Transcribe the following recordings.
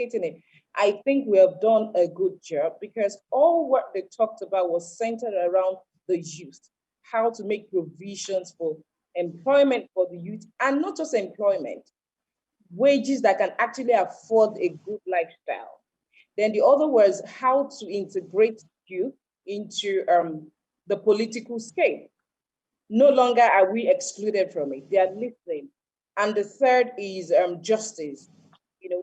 hitting it. I think we have done a good job because all what they talked about was centered around the youth, how to make provisions for employment for the youth, and not just employment, wages that can actually afford a good lifestyle. Then the other was how to integrate youth into the political scale. No longer are we excluded from it. They are listening. And the third is justice,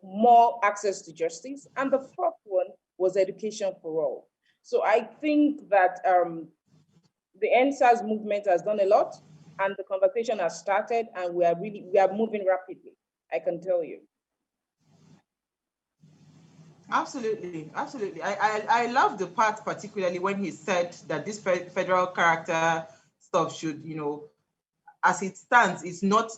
more access to justice. And the fourth one was education for all. So I think that the NSAS movement has done a lot, and the conversation has started, and we are moving rapidly, I can tell you. Absolutely, absolutely. I love the part particularly when he said that this federal character stuff should, as it stands, it's not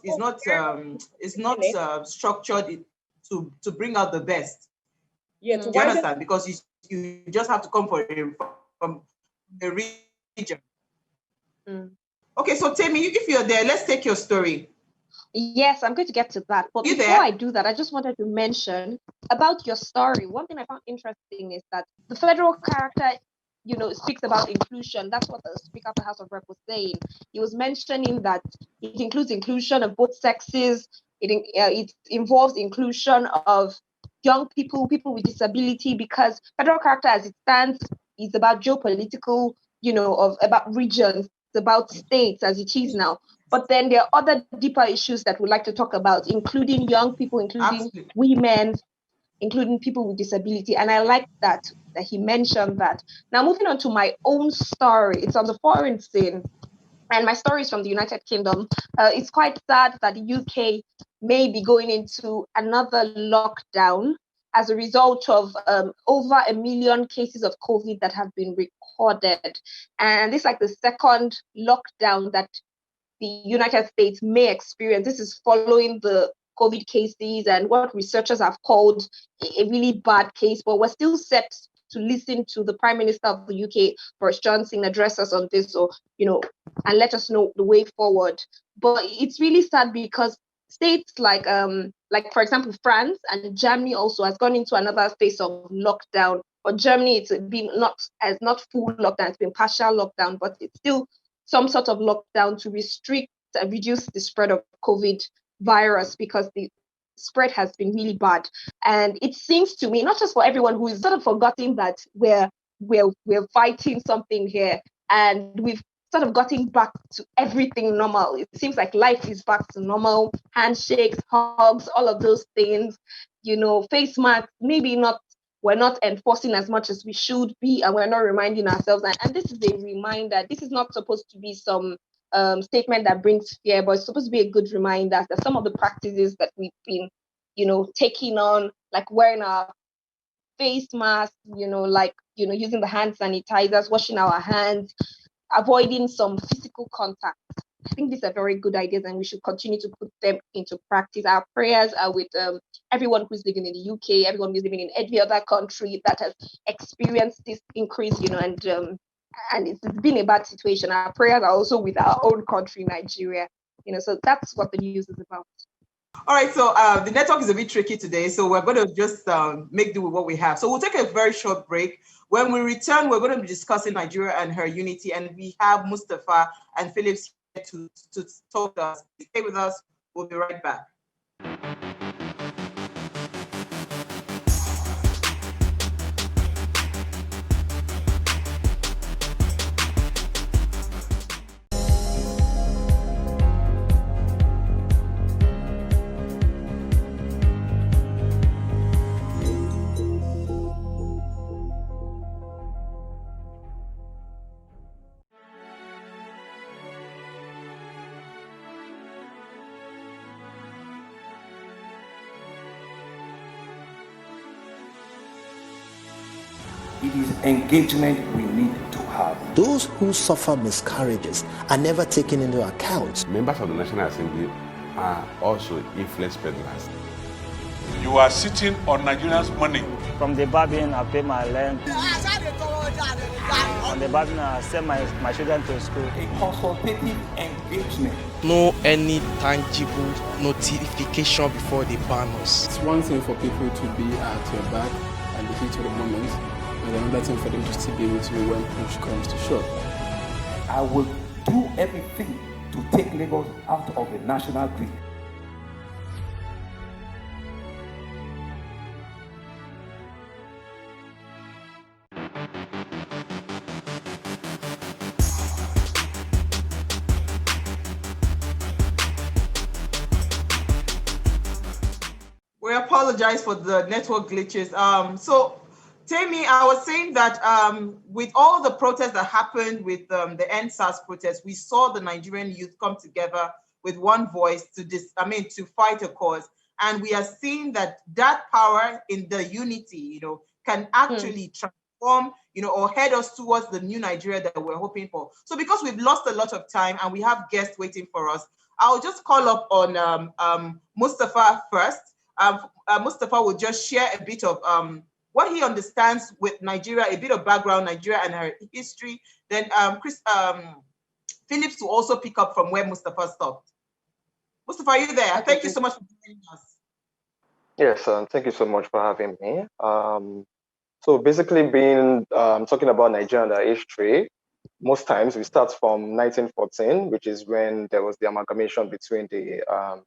structured to bring out the best. Yeah, do you understand? Because you just have to come from the region. Okay, so Temi, if you're there, let's take your story. Yes, I'm going to get to that. But before I do that, I just wanted to mention about your story. One thing I found interesting is that the federal character, speaks about inclusion. That's what the Speaker of the House of Rep was saying. He was mentioning that it includes inclusion of both sexes. It involves inclusion of young people, people with disability, because federal character as it stands is about geopolitical, about regions, it's about states as it is now. But then there are other deeper issues that we'd like to talk about, including young people, including women, including people with disability. And I like that he mentioned that. Now, moving on to my own story, it's on the foreign scene. And my story is from the United Kingdom. It's quite sad that the UK may be going into another lockdown as a result of over 1 million cases of COVID that have been recorded. And this is like the second lockdown that the United States may experience. This is following the COVID cases and what researchers have called a really bad case, but we're still set to listen to the Prime Minister of the UK, Boris Johnson, address us on this, and let us know the way forward. But it's really sad because states like for example, France and Germany also has gone into another phase of lockdown. But Germany, it's been not full lockdown, it's been partial lockdown, but it's still some sort of lockdown to restrict and reduce the spread of COVID virus because the spread has been really bad. And it seems to me, not just for everyone who is sort of forgetting that we're fighting something here and we've sort of gotten back to everything normal. It seems like life is back to normal, handshakes, hugs, all of those things, face masks, maybe not. We're not enforcing as much as we should be, and we're not reminding ourselves. And this is a reminder. This is not supposed to be some statement that brings fear, but it's supposed to be a good reminder that some of the practices that we've been, taking on, like wearing our face masks, using the hand sanitizers, washing our hands, avoiding some physical contact. I think these are very good ideas and we should continue to put them into practice. Our prayers are with everyone who's living in the UK, everyone who's living in every other country that has experienced this increase, and it's been a bad situation. Our prayers are also with our own country, Nigeria, so that's what the news is about. All right, so the network is a bit tricky today, so we're going to just make do with what we have. So we'll take a very short break. When we return, we're going to be discussing Nigeria and her unity, and we have Mustafa and Phillips here to talk to us. Stay with us. We'll be right back. It is engagement we need to have. Those who suffer miscarriages are never taken into account. Members of the National Assembly are also influence peddlers. You are sitting on Nigerians' money. From the barbing, I pay my rent. On the barbing, I send my children to school. A consultative engagement no any tangible notification before they ban us. It's one thing for people to be at your back and the heat of the moment, and another thing for them to still be with you when push comes to shove. I will do everything to take Lagos out of the national grid. We apologize for the network glitches. So, Tammy, I was saying that with all the protests that happened with the NSAS protests, we saw the Nigerian youth come together with one voice to fight a cause. And we are seeing that power in the unity, can actually transform, or head us towards the new Nigeria that we're hoping for. So because we've lost a lot of time and we have guests waiting for us, I'll just call up on Mustafa first. Mustafa will just share a bit of what he understands with Nigeria, a bit of background, Nigeria and her history. Then Phillips will also pick up from where Mustafa stopped. Mustafa, are you there? Okay. Thank you so much for joining us. Yes, thank you so much for having me. So basically being talking about Nigeria and our history, most times we start from 1914, which is when there was the amalgamation between the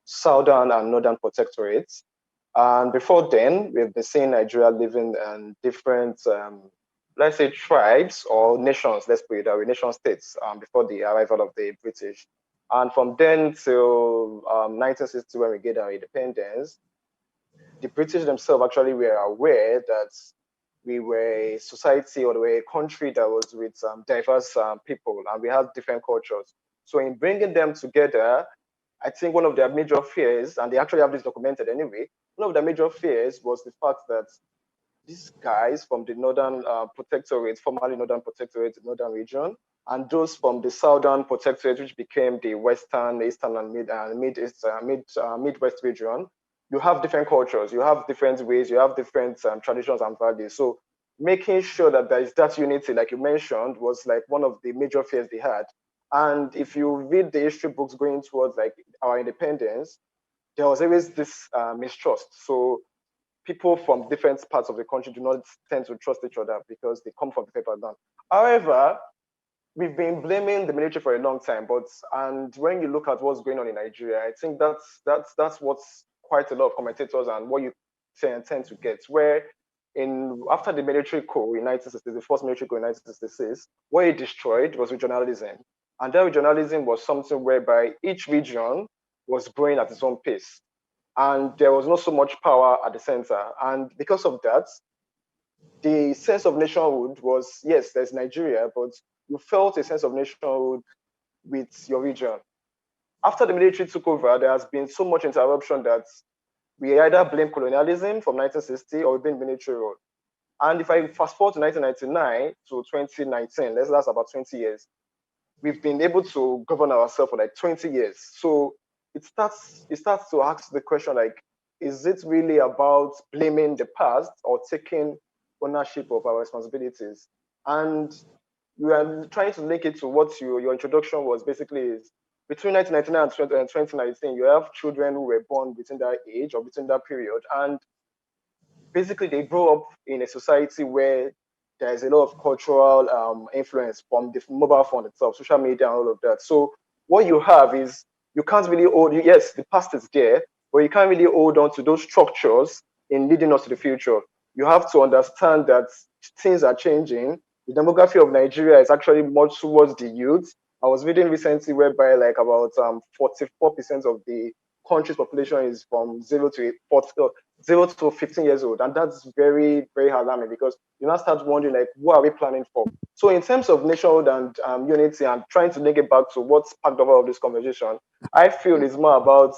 southern and northern protectorates. And before then, we've been seeing Nigeria living in different, let's say, tribes or nations, let's put it that way, nation states, before the arrival of the British. And from then till 1960, when we get our independence, the British themselves actually were aware that we were a society or we were a country that was with diverse people, and we have different cultures. So in bringing them together, I think one of their major fears, and they actually have this documented anyway, one of their major fears was the fact that these guys from the northern protectorate, formerly northern protectorate, northern region, and those from the southern protectorate, which became the western, eastern, and midwest region, you have different cultures, you have different ways, you have different traditions and values. So making sure that there is that unity, like you mentioned, was like one of the major fears they had. And if you read the history books going towards like our independence, there was always this mistrust. So people from different parts of the country do not tend to trust each other because they come from the background. However, we've been blaming the military for a long time, and when you look at what's going on in Nigeria, I think that's what's quite a lot of commentators and what you tend to get, where after the military coup in 1960, the first military coup in 1966, what it destroyed was regionalism. And that regionalism was something whereby each region was growing at its own pace. And there was not so much power at the center. And because of that, the sense of nationhood was, yes, there's Nigeria, but you felt a sense of nationhood with your region. After the military took over, there has been so much interruption that we either blame colonialism from 1960 or we blame military rule. And if I fast forward to 1999 to 2019, that's about 20 years, we've been able to govern ourselves for like 20 years. So it starts to ask the question, like, is it really about blaming the past or taking ownership of our responsibilities? And we are trying to link it to what your introduction was basically is between 1999 and 2019, you have children who were born between that age or between that period. And basically they grow up in a society where there's a lot of cultural influence from the mobile phone itself, social media and all of that. So what you have is you can't really yes, the past is there, but you can't really hold on to those structures in leading us to the future. You have to understand that things are changing. The demography of Nigeria is actually more towards the youth. I was reading recently whereby like about 44% of the country's population is from 0 to 15 years old. And that's very, very alarming because you now start wondering like, what are we planning for? So in terms of nationhood and unity and trying to link it back to what's packed over of this conversation, I feel it's more about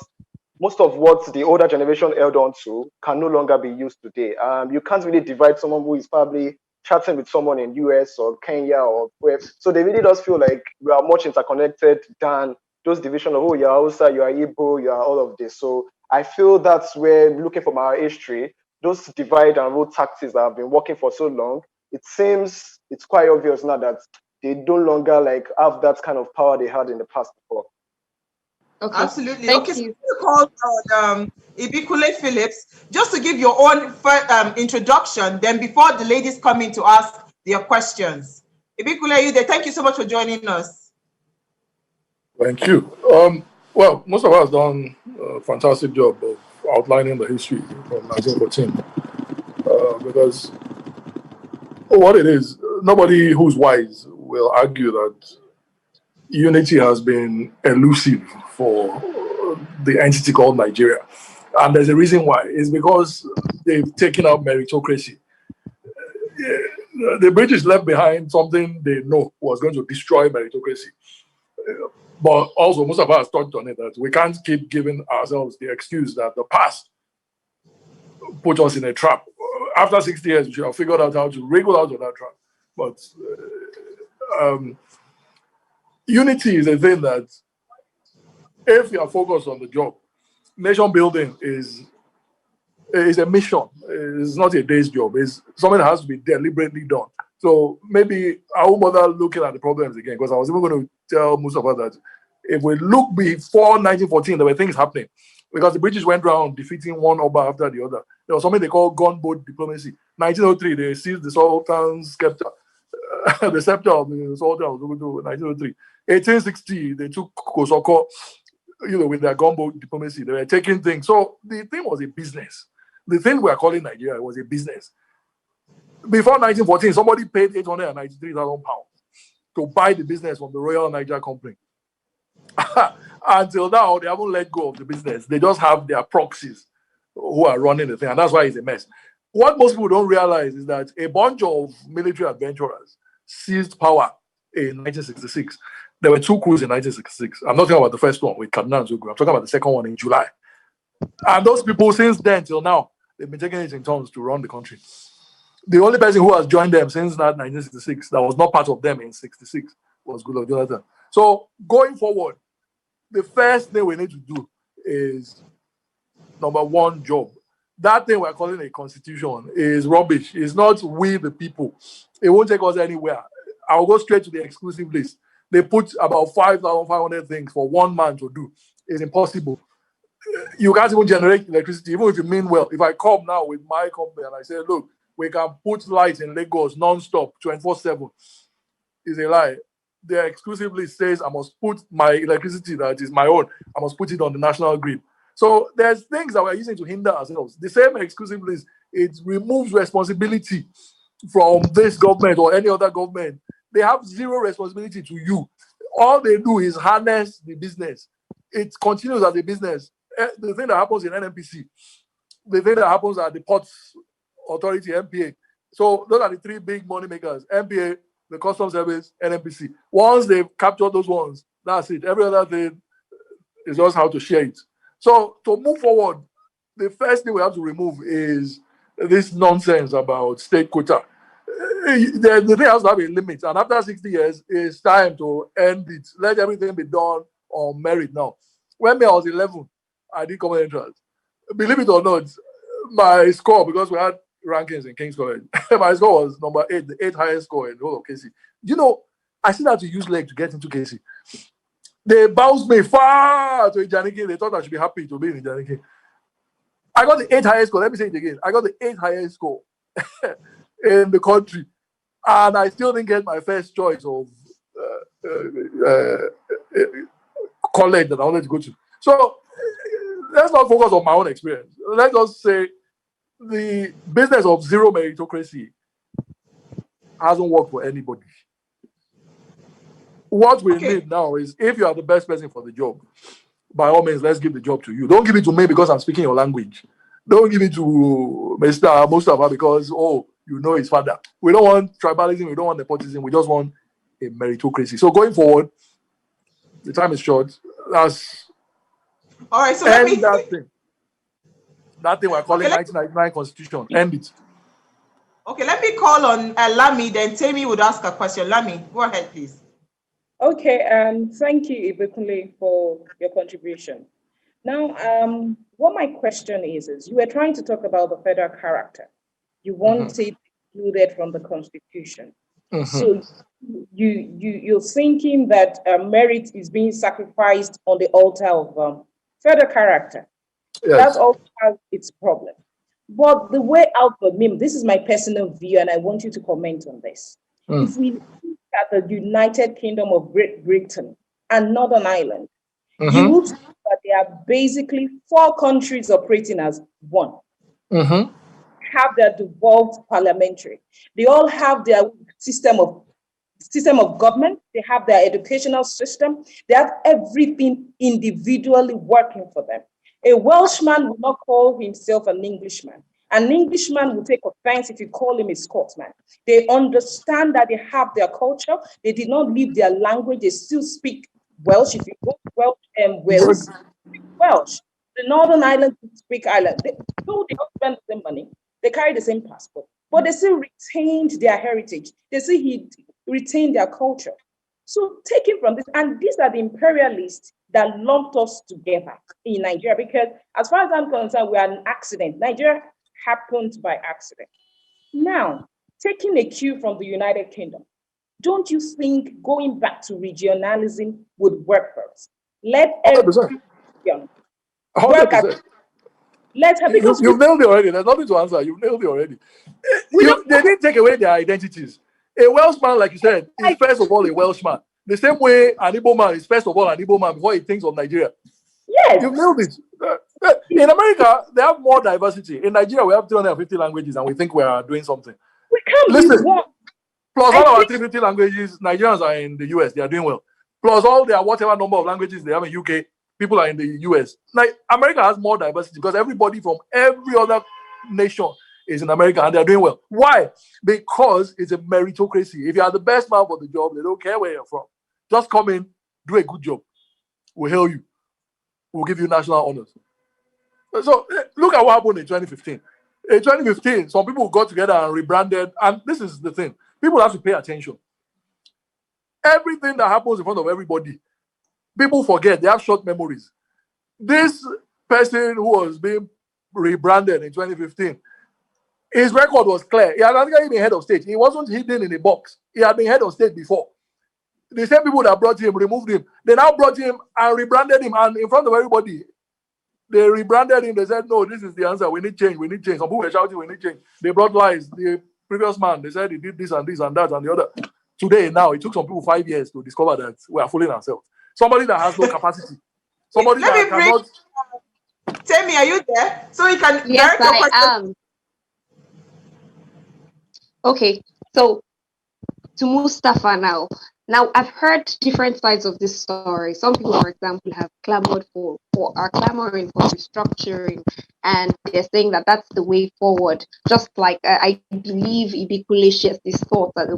most of what the older generation held on to can no longer be used today. You can't really divide someone who is probably chatting with someone in US or Kenya or where. So they really does feel like we are much interconnected than those divisions of, oh, you're Hausa, you are Igbo, you are all of this. So I feel that's where, looking from our history, those divide and rule tactics that have been working for so long, it seems it's quite obvious now that they no longer like have that kind of power they had in the past before. Okay. Absolutely. Thank Okay, so you. we call Ibikule Phillips just to give your own introduction. Then before the ladies come in to ask their questions. Ibikule, you there? Thank you so much for joining us. Thank you. Well, most of us done a fantastic job of outlining the history from 1914 because what it is, nobody who's wise will argue that unity has been elusive for the entity called Nigeria. And there's a reason why. It's because they've taken out meritocracy. The British left behind something they know was going to destroy meritocracy. But also, most of us touched on it that we can't keep giving ourselves the excuse that the past put us in a trap. After 60 years, we should have figured out how to wriggle out of that trap. But unity is a thing that, if you are focused on the job, nation building is a mission. It's not a day's job. It's something that has to be deliberately done. So maybe I won't bother looking at the problems again, because I was even going to tell Mustafa that if we look before 1914, there were things happening. Because the British went around defeating one Oba after the other. There was something they call gunboat diplomacy. 1903, they seized the Sultan's scepter. The scepter of the Sultan was over to 1903. 1860, they took Kosoko, with their gunboat diplomacy. They were taking things. So the thing was a business. The thing we are calling Nigeria was a business. Before 1914, somebody paid 893,000 pounds to buy the business from the Royal Niger Company. Until now, they haven't let go of the business. They just have their proxies who are running the thing, and that's why it's a mess. What most people don't realize is that a bunch of military adventurers seized power in 1966. There were two coups in 1966. I'm not talking about the first one with Kaduna and Zogu. I'm talking about the second one in July. And those people, since then till now, they've been taking it in turns to run the country. The only person who has joined them since that 1966, that was not part of them in 66, was Goodluck Jonathan. So going forward, the first thing we need to do is, number one, job. That thing we're calling a constitution is rubbish. It's not we the people. It won't take us anywhere. I'll go straight to the exclusive list. They put about 5,500 things for one man to do. It's impossible. You can't even generate electricity, even if you mean well. If I come now with my company and I say, look, we can put lights in Lagos non-stop, 24/7, is a lie. The exclusive list says I must put my electricity that is my own, I must put it on the national grid. So there's things that we're using to hinder ourselves. The same exclusive list, it removes responsibility from this government or any other government. They have zero responsibility to you. All they do is harness the business. It continues as a business. The thing that happens in NNPC, the thing that happens at the Ports Authority, MPA. So those are the three big money makers: MPA, the Customs Service, NNPC. Once they've captured those ones, that's it. Every other thing is just how to share it. So to move forward, the first thing we have to remove is this nonsense about state quota. The thing has to have a limit, and after 60 years, it's time to end it. Let everything be done on merit now. When I was 11, I did common entrance. Believe it or not, my score, because we had rankings in King's College, my score was number 8, the 8th highest score in the whole of KC. I still had to use leg to get into KC. They bounced me far to Ijaniki. They thought I should be happy to be in Ijaniki. I got the 8th highest score. Let me say it again. I got the 8th highest score in the country. And I still didn't get my first choice of college that I wanted to go to. So let's not focus on my own experience. Let's just say the business of zero meritocracy hasn't worked for anybody. What we need now is, if you are the best person for the job, by all means, let's give the job to you. Don't give it to me because I'm speaking your language. Don't give it to Mr. Mustafa because, his father. We don't want tribalism. We don't want nepotism. We just want a meritocracy. So going forward, the time is short. That's all right. So end that thing. That thing we're calling 1999 Constitution. End it. Okay, let me call on Lami. Then Tammy would ask a question. Lami, go ahead, please. Okay, thank you, Ibikule, for your contribution. Now, what my question is you were trying to talk about the federal character. You want it included from the Constitution. So you're thinking that merit is being sacrificed on the altar of further character. Yes. That also has its problem. But the way out for me, this is my personal view, and I want you to comment on this. If we look at the United Kingdom of Great Britain and Northern Ireland, you would see that they are basically 4 countries operating as one. Have their devolved parliamentary. They all have their system of government. They have their educational system. They have everything individually working for them. A Welshman will not call himself an Englishman. An Englishman will take offense if you call him a Scotsman. They understand that they have their culture. They did not leave their language. They still speak Welsh. If you go to Wales, speak Welsh. The Northern Ireland speak Ireland. Though they don't spend the same money, they carry the same passport, but they still retained their heritage. They still retained their culture. So taking from this, and these are the imperialists that lumped us together in Nigeria, because as far as I'm concerned, we are an accident. Nigeria happened by accident. Now, taking a cue from the United Kingdom, don't you think going back to regionalism would work for us? Let every region work at. You've nailed it already. There's nothing to answer. You've nailed it already. They didn't take away their identities. A Welshman, like you said, is first of all a Welshman. The same way an Igbo man is first of all an Igbo man before he thinks of Nigeria. Yes. You've nailed it. In America, they have more diversity. In Nigeria, we have 350 languages and we think we are doing something. We can't be one. Plus all our 350 languages, Nigerians are in the US. They are doing well. Plus all their whatever number of languages they have in UK, people are in the US. Like America has more diversity because everybody from every other nation is in America and they're doing well. Why? Because it's a meritocracy. If you are the best man for the job, they don't care where you're from. Just come in, do a good job. We'll hail you. We'll give you national honors. So look at what happened in 2015. In 2015, some people got together and rebranded. And this is the thing. People have to pay attention. Everything that happens in front of everybody, people forget. They have short memories. This person who was being rebranded in 2015, his record was clear. He had actually been head of state. He wasn't hidden in a box. He had been head of state before. The same people that brought him removed him. They now brought him and rebranded him. And in front of everybody, they rebranded him. They said, no, this is the answer. We need change. We need change. Some people were shouting, we need change. They brought lies. The previous man, they said he did this and this and that and the other. Today, now, it took some people 5 years to discover that we are fooling ourselves. Somebody that has no capacity. Somebody that cannot. Temi, are you there? So you can. Yes, I am. Okay, so to Mustafa now. Now, I've heard different sides of this story. Some people, for example, have clamored are clamoring for restructuring, and they're saying that that's the way forward. Just like I believe Ibikule shares this thought that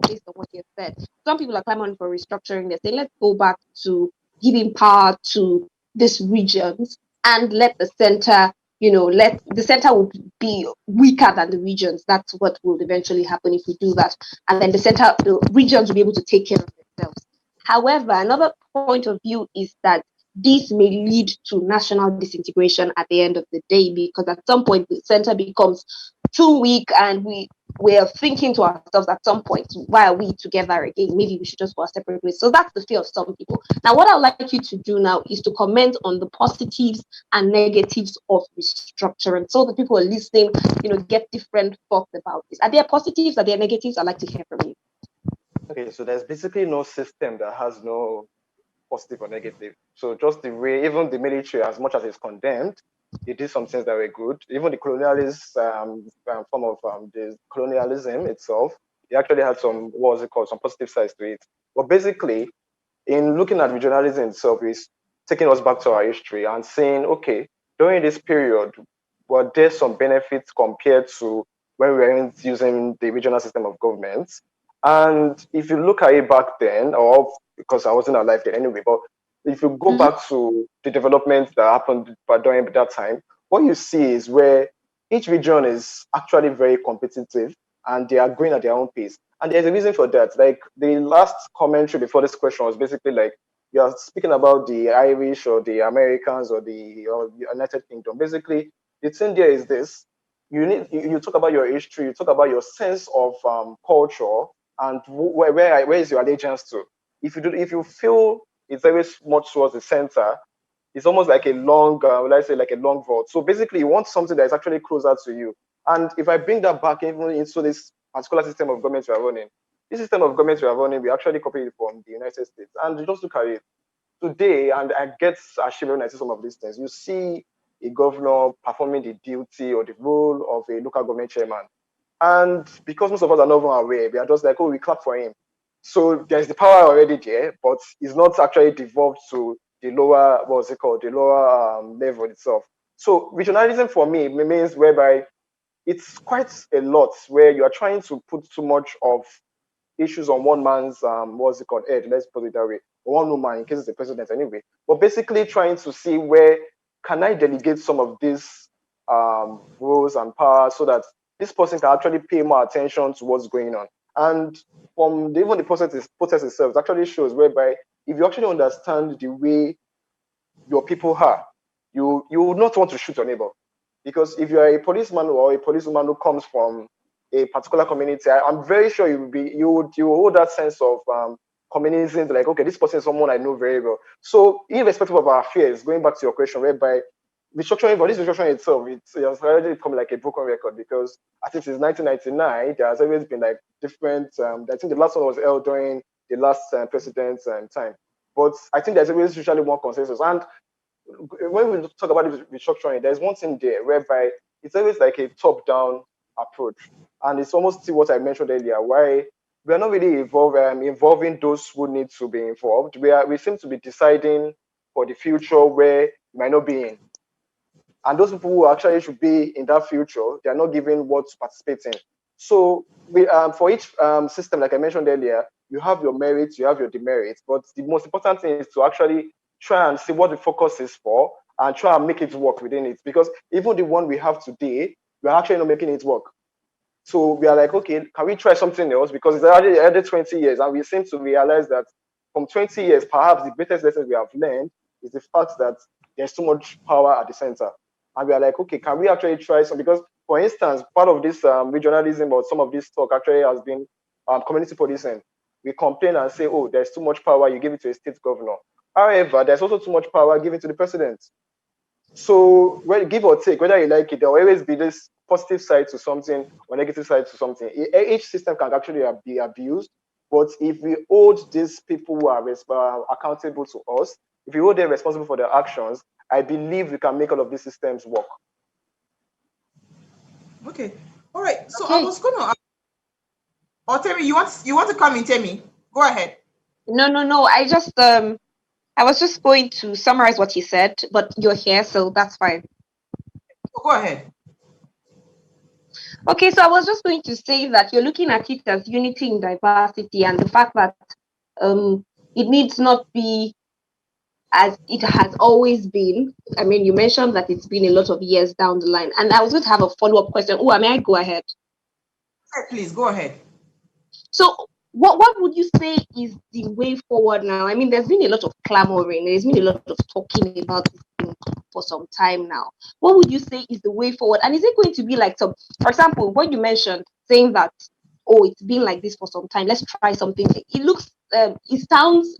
based on what you said. Some people are clamoring for restructuring. They're saying, let's go back to giving power to these regions and let the center, let the center will be weaker than the regions. That's what will eventually happen if we do that. And then the regions will be able to take care of themselves. However, another point of view is that this may lead to national disintegration at the end of the day, because at some point the center becomes too weak and we're thinking to ourselves at some point, why are we together again? Maybe we should just go our separate ways. So that's the fear of some people. Now, what I'd like you to do now is to comment on the positives and negatives of restructuring, so that people are listening, get different thoughts about this. Are there positives? Are there negatives? I'd like to hear from you. Okay, so there's basically no system that has no positive or negative. So just the way, even the military, as much as it's condemned, it did some things that were good. Even the colonialist form of the colonialism itself, it actually had some, some positive sides to it. But basically, in looking at regionalism itself, is taking us back to our history and saying, okay, during this period, were there some benefits compared to when we were using the regional system of government? And if you look at it back then, or because I wasn't alive then anyway, but if you go back to the developments that happened during that time, what you see is where each region is actually very competitive and they are going at their own pace. And there's a reason for that. Like the last commentary before this question was basically like, you're speaking about the Irish or the Americans or the United Kingdom. Basically, the thing there is this: you talk about your history, you talk about your sense of culture, and where is your allegiance to? If you feel it's very much towards the center, it's almost like a long, let's say like a long vault. So basically, you want something that is actually closer to you. And if I bring that back even into this particular system of government we are running, this system of government we are running, we actually copied it from the United States. And just look at it today, and I get ashamed when I see some of these things. You see a governor performing the duty or the role of a local government chairman. And because most of us are not even aware, we are just like, oh, we clap for him. So there's the power already there, but it's not actually devolved to the lower, what's it called, the lower level itself. So regionalism for me means whereby it's quite a lot where you are trying to put too much of issues on one man's what's it called head, let's put it that way, or one woman in case it's the president anyway. But basically trying to see where can I delegate some of these roles and powers so that this person can actually pay more attention to what's going on. And from even the process itself, it actually shows whereby if you actually understand the way your people are, you would not want to shoot your neighbor. Because if you are a policeman or a policewoman who comes from a particular community, I'm very sure you would hold that sense of communism, like, okay, this person is someone I know very well. So irrespective of our fears, going back to your question, whereby restructuring, but this restructuring itself, it has already become like a broken record, because I think since 1999, there has always been like different, I think the last one was held during the last president's time. But I think there's always usually one consensus. And when we talk about restructuring, there's one thing there whereby it's always like a top-down approach. And it's almost what I mentioned earlier, why we are not really involving those who need to be involved. We seem to be deciding for the future where we might not be in. And those people who actually should be in that future, they are not given what to participate in. So for each system, like I mentioned earlier, you have your merits, you have your demerits, but the most important thing is to actually try and see what the focus is for and try and make it work within it. Because even the one we have today, we're actually not making it work. So we are like, okay, can we try something else? Because it's already 20 years, and we seem to realize that from 20 years, perhaps the greatest lessons we have learned is the fact that there's too much power at the center. And we are like, okay, can we actually try some? Because, for instance, part of this regionalism or some of this talk actually has been community policing. We complain and say, oh, there's too much power, you give it to a state governor. However, there's also too much power given to the president. So, give or take, whether you like it, there will always be this positive side to something or negative side to something. Each system can actually be abused, but if we hold these people who are accountable to us, if we hold them responsible for their actions, I believe we can make all of these systems work. Okay. All right. So I was gonna Temi, you want to come in, Temi? Go ahead. No. I was just going to summarize what you said, but you're here, so that's fine. Go ahead. Okay, so I was just going to say that you're looking at it as unity in diversity, and the fact that it needs not be as it has always been. I mean, you mentioned that it's been a lot of years down the line, and I was going to have a follow-up question. Oh, may I go ahead? Please go ahead. So what would you say is the way forward now? I mean, there's been a lot of clamoring, there's been a lot of talking about this thing for some time now. What would you say is the way forward? And is it going to be like some, for example, what you mentioned, saying that, oh, it's been like this for some time, let's try something. It sounds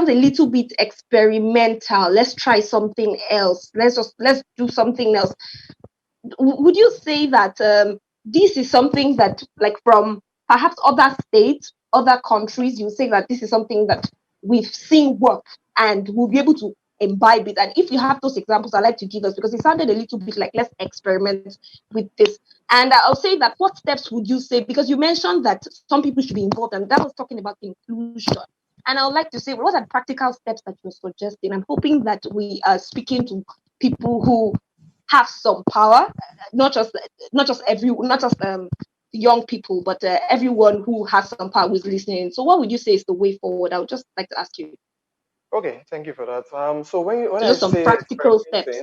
a little bit experimental. Let's try something else. Let's do something else. Would you say that this is something that, like, from perhaps other states, other countries, you say that this is something that we've seen work and we'll be able to imbibe it? And if you have those examples, I'd like to give us, because it sounded a little bit like, let's experiment with this. And I'll say that, what steps would you say? Because you mentioned that some people should be involved, and that was talking about inclusion. And I would like to say, what are practical steps that you're suggesting? I'm hoping that we are speaking to people who have some power, not just young people, but everyone who has some power who's listening. So what would you say is the way forward? I would just like to ask you. Okay, thank you for that. So when I just some say practical steps.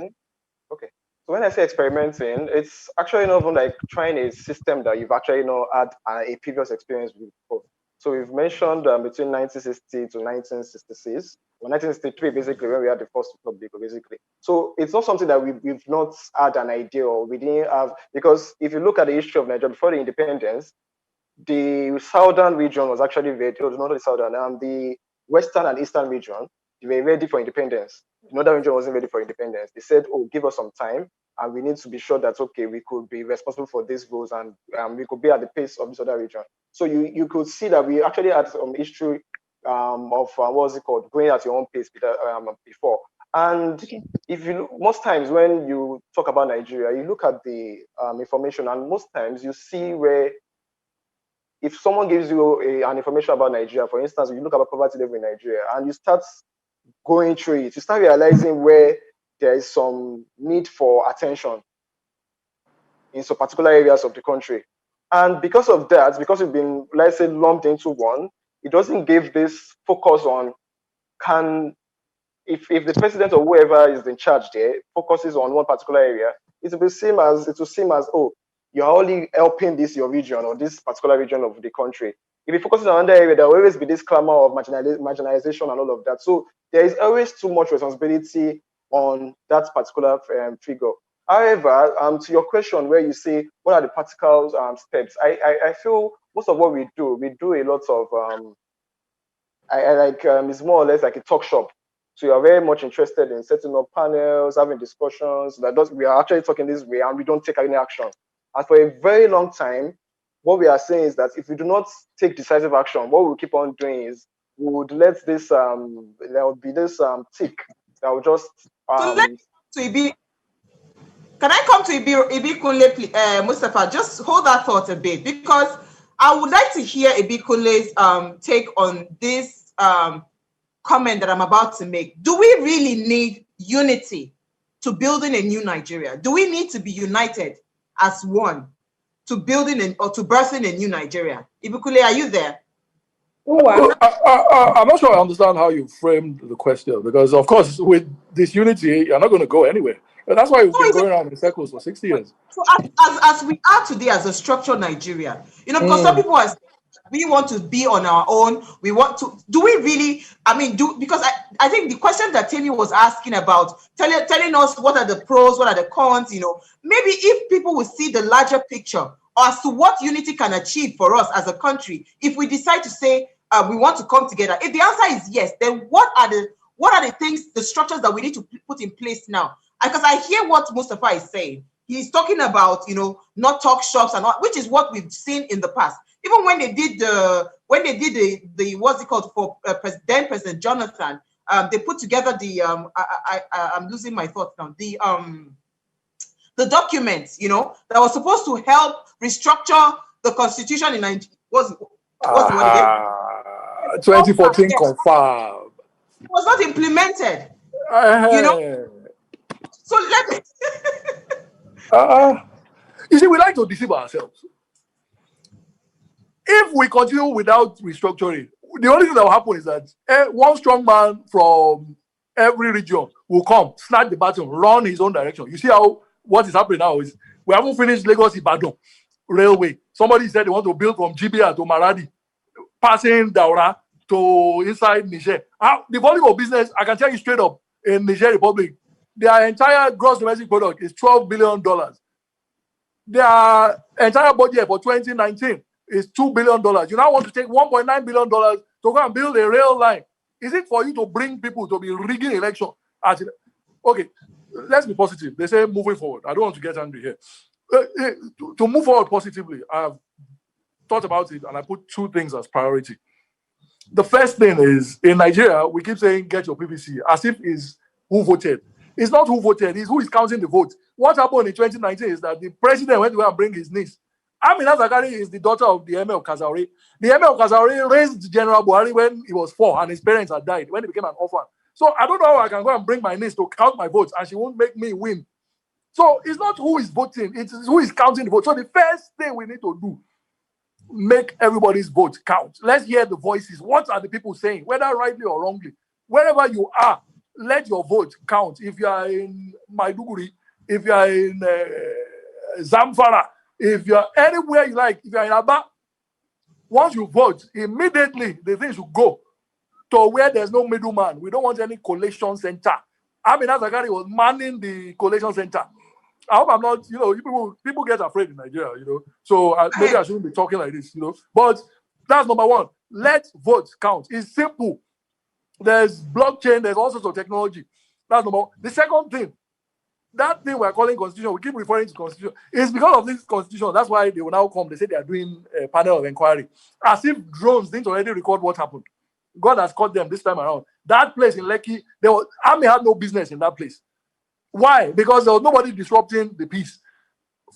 Okay. So when I say experimenting, it's actually not even like trying a system that you've actually had a previous experience with before. So we've mentioned between 1960 to 1966, or 1963, basically, when we had the first republic, basically. So it's not something that we've not had an idea, or we didn't have, because if you look at the history of Nigeria before the independence, the southern region was actually not the southern, the western and eastern region, they were ready for independence. The northern region wasn't ready for independence. They said, oh, give us some time, and we need to be sure that, okay, we could be responsible for these roles, and we could be at the pace of this other region. So you could see that we actually had some history of what was it called, going at your own pace before. And if you look, most times when you talk about Nigeria, you look at the information, and most times you see where, if someone gives you an information about Nigeria, for instance, you look at poverty level in Nigeria, and you start going through it, you start realizing where there is some need for attention in some particular areas of the country. And because of that, because we've been, let's say, lumped into one, it doesn't give this focus on if the president or whoever is in charge there focuses on one particular area, it will seem as, oh, you're only helping this your region or this particular region of the country. If you focus on another area, there will always be this clamor of marginalization and all of that. So there is always too much responsibility on that particular figure. However, to your question where you say, what are the practical steps? I feel most of what we do a lot of, it's more or less like a talk shop. So you are very much interested in setting up panels, having discussions. We are actually talking this way, and we don't take any action. And for a very long time, what we are saying is that if we do not take decisive action, what we'll keep on doing is we would let this there will be this tick that will just Can I come to Ibi Kunle, Mustafa? Just hold that thought a bit, because I would like to hear Ibi Kunle's take on this comment that I'm about to make. Do we really need unity to building a new Nigeria? Do we need to be united as one to building or to birthing a new Nigeria? Ibi Kunle, are you there? I'm not sure I understand how you framed the question, because of course with this unity you're not going to go anywhere. And that's why we've been going around in circles for 60 years. So as we are today as a structured Nigeria, because some people are saying, we want to be on our own. We want to, do we really, because I think the question that Tammy was asking about, telling us what are the pros, what are the cons, maybe if people will see the larger picture as to what unity can achieve for us as a country, if we decide to say we want to come together, if the answer is yes, then what are the things, the structures that we need to put in place now? Because I hear what Mustafa is saying. He's talking about, not talk shops and all, which is what we've seen in the past. Even when they did the what's it called for then President Jonathan, they put together the I'm losing my thoughts now. The documents, that was supposed to help restructure the constitution in Nigeria. Was 2014 confirmed. It was not implemented. So let me. You see, we like to deceive ourselves. If we continue without restructuring, the only thing that will happen is that one strong man from every region will come, snatch the baton, run his own direction. You see how what is happening now is we haven't finished Lagos-Ibadan railway. Somebody said they want to build from GBA to Maradi, passing Daura to inside Niger. The volume of business, I can tell you straight up, in Niger Republic, their entire gross domestic product is $12 billion. Their entire budget for 2019 is $2 billion. You now want to take $1.9 billion to go and build a rail line. Is it for you to bring people to be rigging election? Okay, let's be positive. They say moving forward. I don't want to get angry here. To move forward positively, I've thought about it and I put two things as priority. The first thing is, in Nigeria, we keep saying get your PVC as if it's who voted. It's not who voted, it's who is counting the vote. What happened in 2019 is that the president went to go and bring his niece. Amina Zakari is the daughter of the Emir of Kazauri. The Emir of Kazauri raised General Buhari when he was 4 and his parents had died, when he became an orphan. So I don't know how I can go and bring my niece to count my votes and she won't make me win. So it's not who is voting, it's who is counting the vote. So the first thing we need to do, make everybody's vote count. Let's hear the voices. What are the people saying, whether rightly or wrongly? Wherever you are, let your vote count. If you are in Maiduguri, if you are in Zamfara, if you are anywhere you like, if you are in Aba, once you vote, immediately the thing should go to where there's no middleman. We don't want any collation center. Amina Zakari was manning the collation center. I hope I'm not, people get afraid in Nigeria, So maybe I shouldn't be talking like this, But that's number one. Let votes count. It's simple. There's blockchain. There's all sorts of technology. That's number one. The second thing, that thing we're calling constitution, we keep referring to constitution. It's because of this constitution. That's why they will now come. They say they are doing a panel of inquiry. As if drones didn't already record what happened. God has caught them this time around. That place in Lekki, army had no business in that place. Why? Because there was nobody disrupting the peace.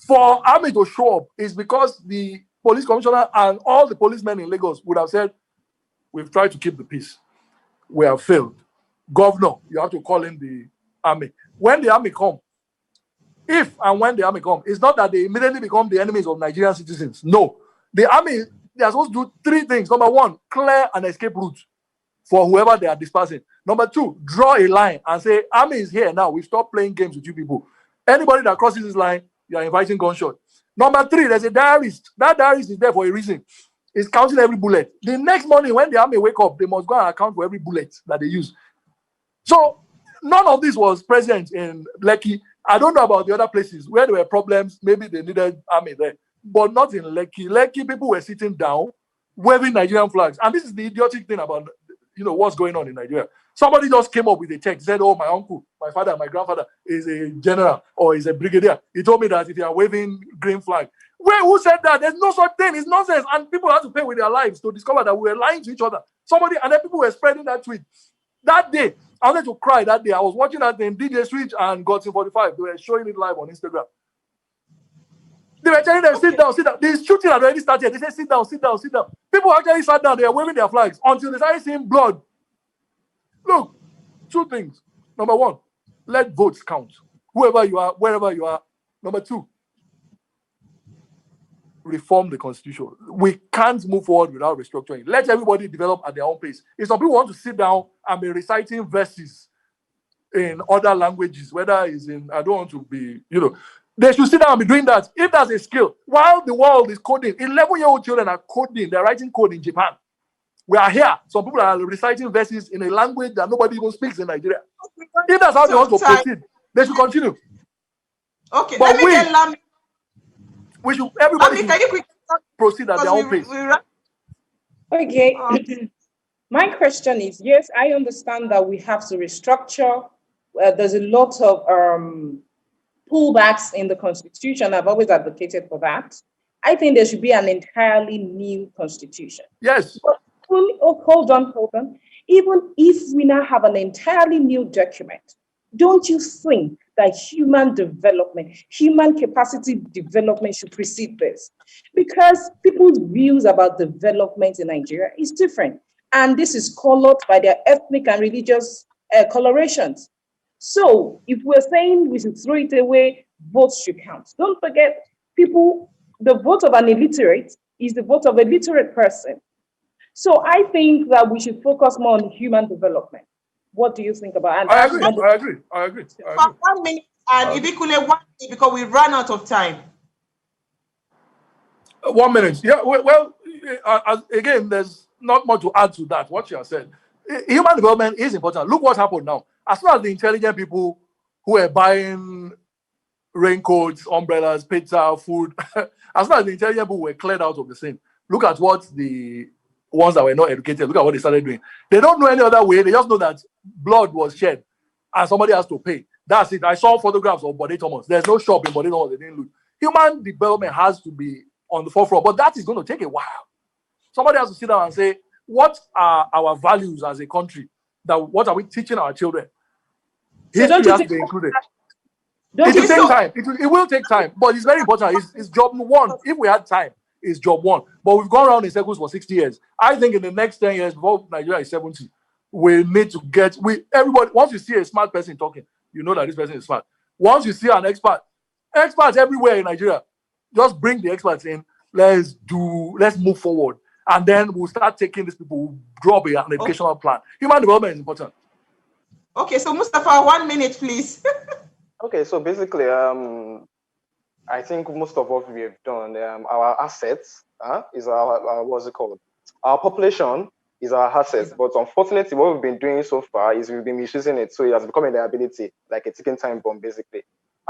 For army to show up is because the police commissioner and all the policemen in Lagos would have said, we've tried to keep the peace. We have failed. Governor, you have to call in the army. When the army come, if and when the army come, it's not that they immediately become the enemies of Nigerian citizens. No. The army, they are supposed to do three things. Number one, clear an escape route for whoever they are dispersing. Number two, draw a line and say, army is here now. We stop playing games with you people. Anybody that crosses this line, you are inviting gunshot. Number three, there's a diarist. That diarist is there for a reason. It's counting every bullet. The next morning, when the army wake up, they must go and account for every bullet that they use. So none of this was present in Lekki. I don't know about the other places where there were problems. Maybe they needed army there, but not in Lekki. Lekki, people were sitting down, waving Nigerian flags. And this is the idiotic thing about what's going on in Nigeria. Somebody just came up with a text, said, oh, my uncle, my father, my grandfather is a general or is a brigadier. He told me that if you are waving green flag. Wait, who said that? There's no such thing. It's nonsense. And people had to pay with their lives to discover that we were lying to each other. And then people were spreading that tweet. That day, I wanted to cry that day. I was watching that thing, DJ Switch and Godson 45. They were showing it live on Instagram. They were telling them, sit down, sit down. The shooting had already started. They said, sit down, sit down, sit down. People actually sat down. They were waving their flags until they started seeing blood. Look, two things. Number one, let votes count. Whoever you are, wherever you are. Number two, reform the constitution. We can't move forward without restructuring. Let everybody develop at their own pace. If some people want to sit down and be reciting verses in other languages, whether it's in, I don't want to be, they should sit down and be doing that. If that's a skill, while the world is coding, 11-year-old children are coding, they're writing code in Japan. We are here. Some people are reciting verses in a language that nobody even speaks in Nigeria. If that's how they want to proceed, they should continue. Okay, but let me get Lami. We should, everybody should proceed at their own pace. Okay. My question is, yes, I understand that we have to restructure. There's a lot of pullbacks in the Constitution. I've always advocated for that. I think there should be an entirely new Constitution. Yes. But hold on. Even if we now have an entirely new document, don't you think that human development, human capacity development should precede this? Because people's views about development in Nigeria is different. And this is colored by their ethnic and religious colorations. So if we're saying we should throw it away, votes should count. Don't forget, the vote of an illiterate is the vote of a literate person. So I think that we should focus more on human development. What do you think about it? I agree. For 1 minute, and Ibikule 1 minute, because we ran out of time. 1 minute. Yeah, well, again, there's not much to add to that, what you have said. Human development is important. Look what's happened now. As far as the intelligent people who are buying raincoats, umbrellas, pizza, food, as far as the intelligent people were cleared out of the scene, look at what the ones that were not educated, look at what they started doing. They don't know any other way. They just know that blood was shed and somebody has to pay. That's it. I saw photographs of Bode Thomas. There's no shop in Bode Thomas they didn't loot. Human development has to be on the forefront, but that is going to take a while. Somebody has to sit down and say, what are our values as a country? What are we teaching our children? History has to be included. It will take time. It will take time, but it's very important. It's job one. If we had time, it's job one. But we've gone around in circles for 60 years. I think in the next 10 years, before Nigeria is 70, we need to everybody, once you see a smart person talking, you know that this person is smart. Once you see an experts everywhere in Nigeria, just bring the experts in. Let's move forward. And then we'll start taking these people, we'll drop an educational plan. Human development is important. Okay, so Mustafa, 1 minute, please. Okay, so basically, I think most of what we have done, our assets is our what's it called? Our population is our assets, but unfortunately, what we've been doing so far is we've been misusing it, so it has become a liability, like a ticking time bomb, basically.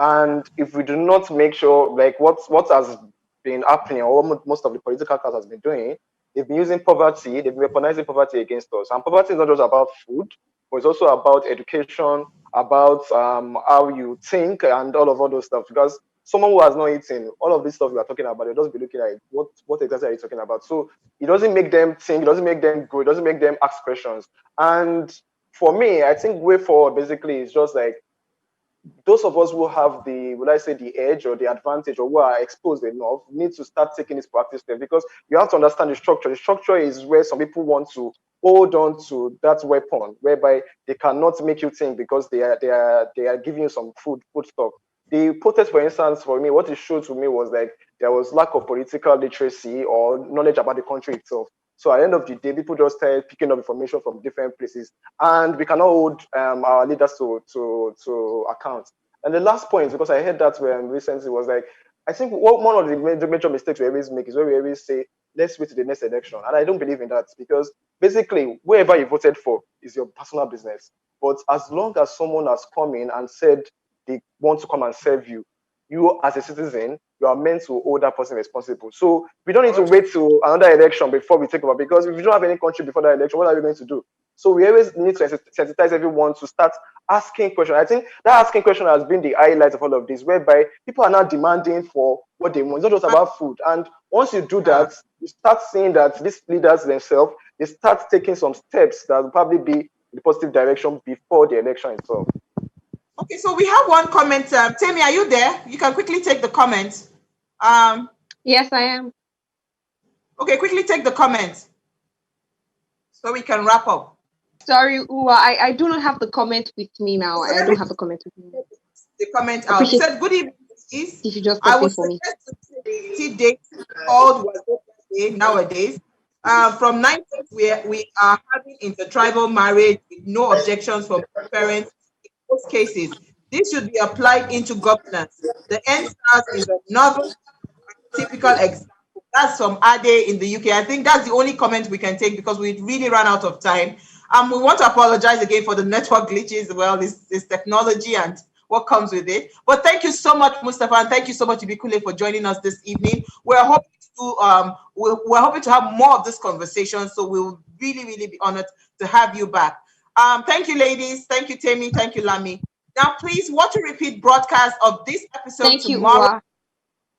And if we do not make sure, like what has been happening, or what most of the political class has been doing, they've been using poverty, they've been weaponizing poverty against us. And poverty is not just about food, but it's also about education, about how you think, and all those stuff. Because someone who has not eaten, all of this stuff we are talking about, they'll just be looking at it, what exactly are you talking about? So it doesn't make them think, it doesn't make them go, it doesn't make them ask questions. And for me, I think way forward basically is just like those of us who have the, would I say, the edge or the advantage, or who are exposed enough, need to start taking this proactive step, because you have to understand the structure. The structure is where some people want to hold on to that weapon, whereby they cannot make you think because they are giving you some food stock. The protest, for instance, for me, what it showed to me was like there was lack of political literacy or knowledge about the country itself. So at the end of the day, people just started picking up information from different places, and we cannot hold our leaders to account. And the last point, because I heard that recently, was like, I think one of the major mistakes we always make is where we always say, let's wait to the next election. And I don't believe in that, because basically, whoever you voted for is your personal business. But as long as someone has come in and said they want to come and serve you, you as a citizen, you are meant to hold that person responsible. So we don't need to wait till another election before we take over, because if you don't have any country before that election, what are you going to do? So we always need to sensitize everyone to start asking questions. I think that asking question has been the highlight of all of this, whereby people are now demanding for what they want. It's not just about food. And once you do that, you start seeing that these leaders themselves, they start taking some steps that will probably be in the positive direction before the election itself. Okay, so we have one comment. Temi, are you there? You can quickly take the comment. Yes, I am. Okay, quickly take the comment so we can wrap up. Sorry, Uwa, I do not have the comment with me now. I don't have the comment with me. The comment out. He said, good evening, please. If you just I would suggest to date called Wazobia nowadays. From 19th, we are having intertribal marriage with no objections from parents in most cases. This should be applied into governance. The NSAS is another typical example. That's from Ade in the UK. I think that's the only comment we can take, because we really ran out of time. We want to apologize again for the network glitches. Well, this technology and what comes with it. But thank you so much, Mustafa, and thank you so much, Ibikule, for joining us this evening. We're hoping to we're hoping to have more of this conversation, so we'll really, really be honored to have you back. Thank you, ladies. Thank you, Temi. Thank you, Lami. Now, please watch a repeat broadcast of this episode tomorrow.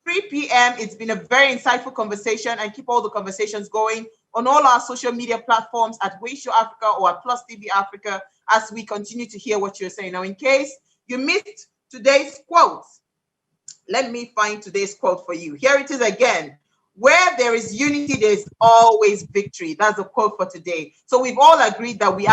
3 p.m. It's been a very insightful conversation, and keep all the conversations going on all our social media platforms at Wayshow Africa or at Plus TV Africa, as we continue to hear what you're saying. Now, in case you missed today's quote, let me find today's quote for you. Here it is again. Where there is unity, there's always victory. That's the quote for today. So we've all agreed that we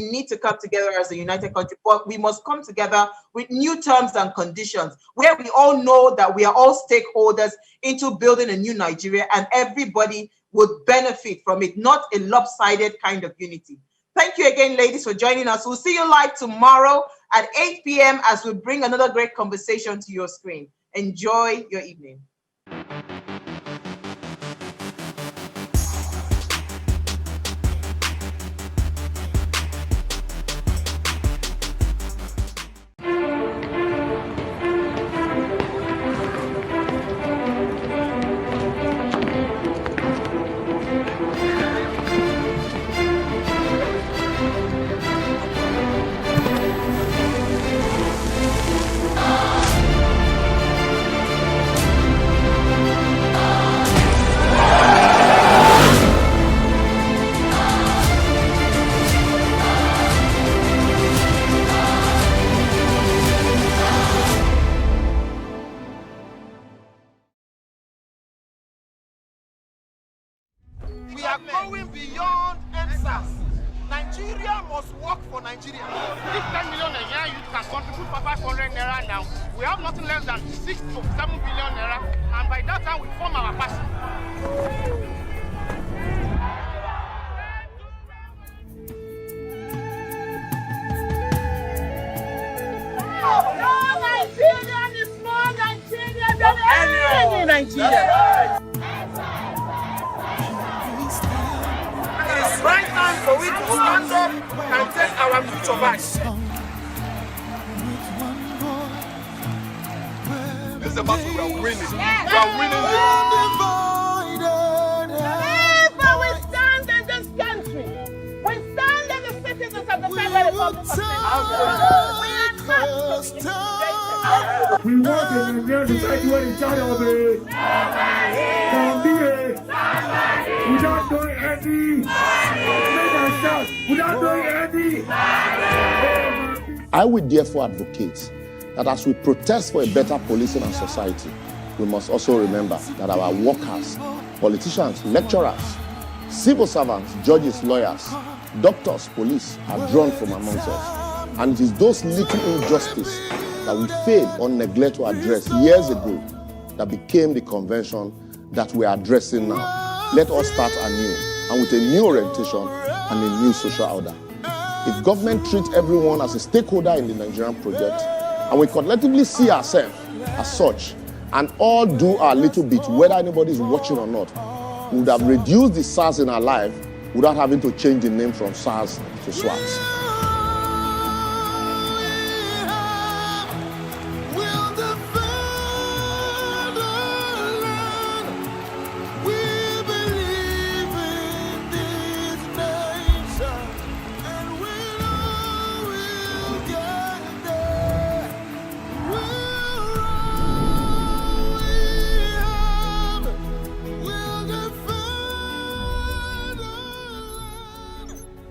need to come together as a united country, but we must come together with new terms and conditions, where we all know that we are all stakeholders into building a new Nigeria, and everybody would benefit from it, not a lopsided kind of unity. Thank you again, ladies, for joining us. We'll see you live tomorrow at 8 p.m. as we bring another great conversation to your screen. Enjoy your evening. Going beyond NSAS. Nigeria must work for Nigeria. This 10 million Nigerian youth can contribute for 500 naira now. We have nothing less than 6 to 7 billion naira, and by that time we form our party. No Nigerian is more Nigerian than any Nigerian. It's right time for we to stand up and take our future back. is a battle we are winning. We are winning this. Therefore, we stand in this country. We stand in the citizens of the Federal Republic of Nigeria. We are not intimidated. We want a Nigerian society where the child of can be without doing any. Make us shout without doing any. I would therefore advocate that as we protest for a better policing and society, we must also remember that our workers, politicians, lecturers, civil servants, judges, lawyers, doctors, police are drawn from amongst us. And it is those little injustices that we failed or neglect to address years ago that became the convention that we are addressing now. Let us start anew and with a new orientation and a new social order. If government treats everyone as a stakeholder in the Nigerian project, and we collectively see ourselves as such, and all do our little bit, whether anybody is watching or not, we would have reduced the SARS in our life without having to change the name from SARS to SWAT.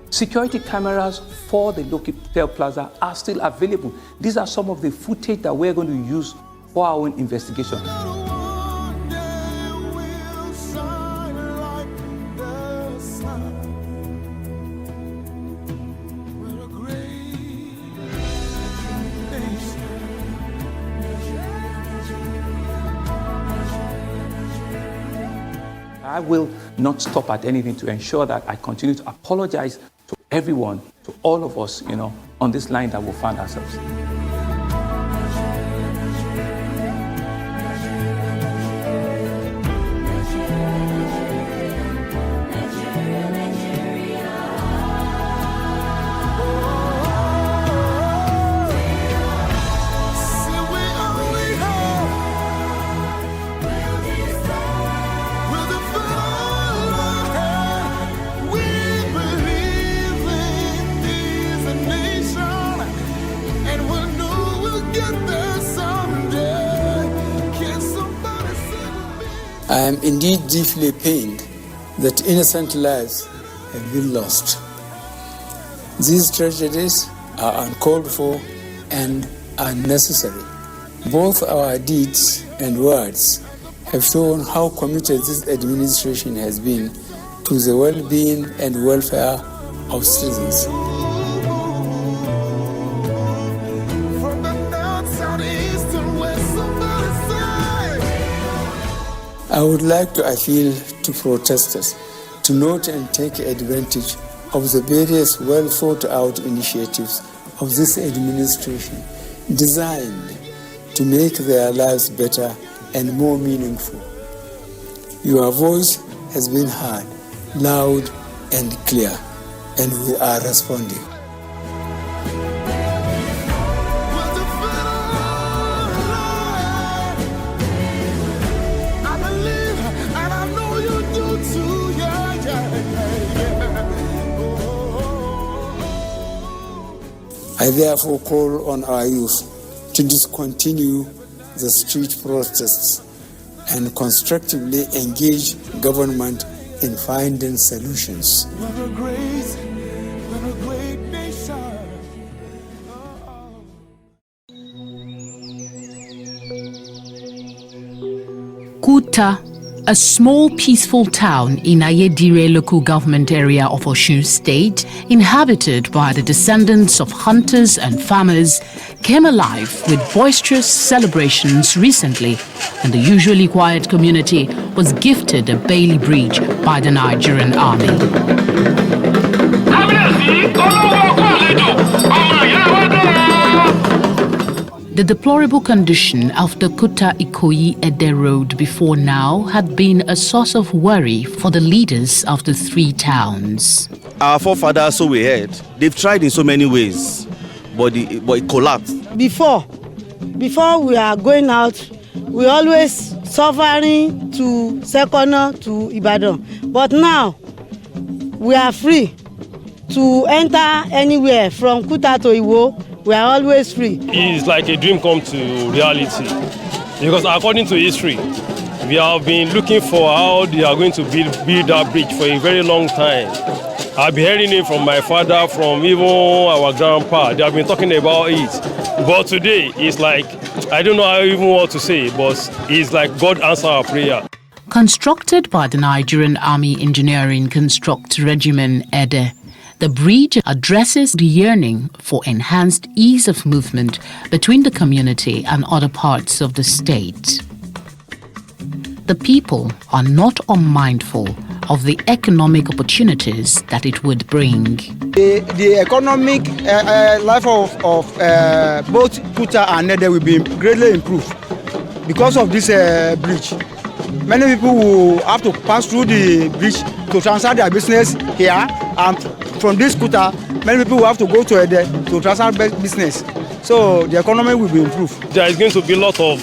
Security cameras for the Lokitel Plaza are still available. These are some of the footage that we're going to use for our own investigation. I will not stop at anything to ensure that I continue to apologize to everyone, to all of us, on this line that we find ourselves. I am indeed deeply pained that innocent lives have been lost. These tragedies are uncalled for and unnecessary. Both our deeds and words have shown how committed this administration has been to the well-being and welfare of citizens. I would like to appeal to protesters to note and take advantage of the various well-thought-out initiatives of this administration designed to make their lives better and more meaningful. Your voice has been heard, loud and clear, and we are responding. I therefore call on our youth to discontinue the street protests and constructively engage government in finding solutions. We're a great nation. Quota, a small peaceful town in Ayedire local government area of Osun State, inhabited by the descendants of hunters and farmers, came alive with boisterous celebrations recently, and the usually quiet community was gifted a Bailey Bridge by the Nigerian army. The deplorable condition of the Kuta-Ikoyi-Ede road before now had been a source of worry for the leaders of the three towns. Our forefathers, so we heard, they've tried in so many ways, but it collapsed. Before we are going out we always suffering to Sekono, to Ibadan. But now, we are free to enter anywhere from Kuta to Iwo. We are always free. It's like a dream come to reality. Because according to history, we have been looking for how they are going to build that bridge for a very long time. I've been hearing it from my father, from even our grandpa. They have been talking about it. But today, it's like, I don't know how even what to say, but it's like God answered our prayer. Constructed by the Nigerian Army Engineering Construct Regiment Ede, the bridge addresses the yearning for enhanced ease of movement between the community and other parts of the state. The people are not unmindful of the economic opportunities that it would bring. The economic life of both Kuta and Ede will be greatly improved because of this bridge. Many people will have to pass through the bridge to transfer their business here, and from this Kuta, many people will have to go to Ede to transfer business. So the economy will be improved. There is going to be a lot of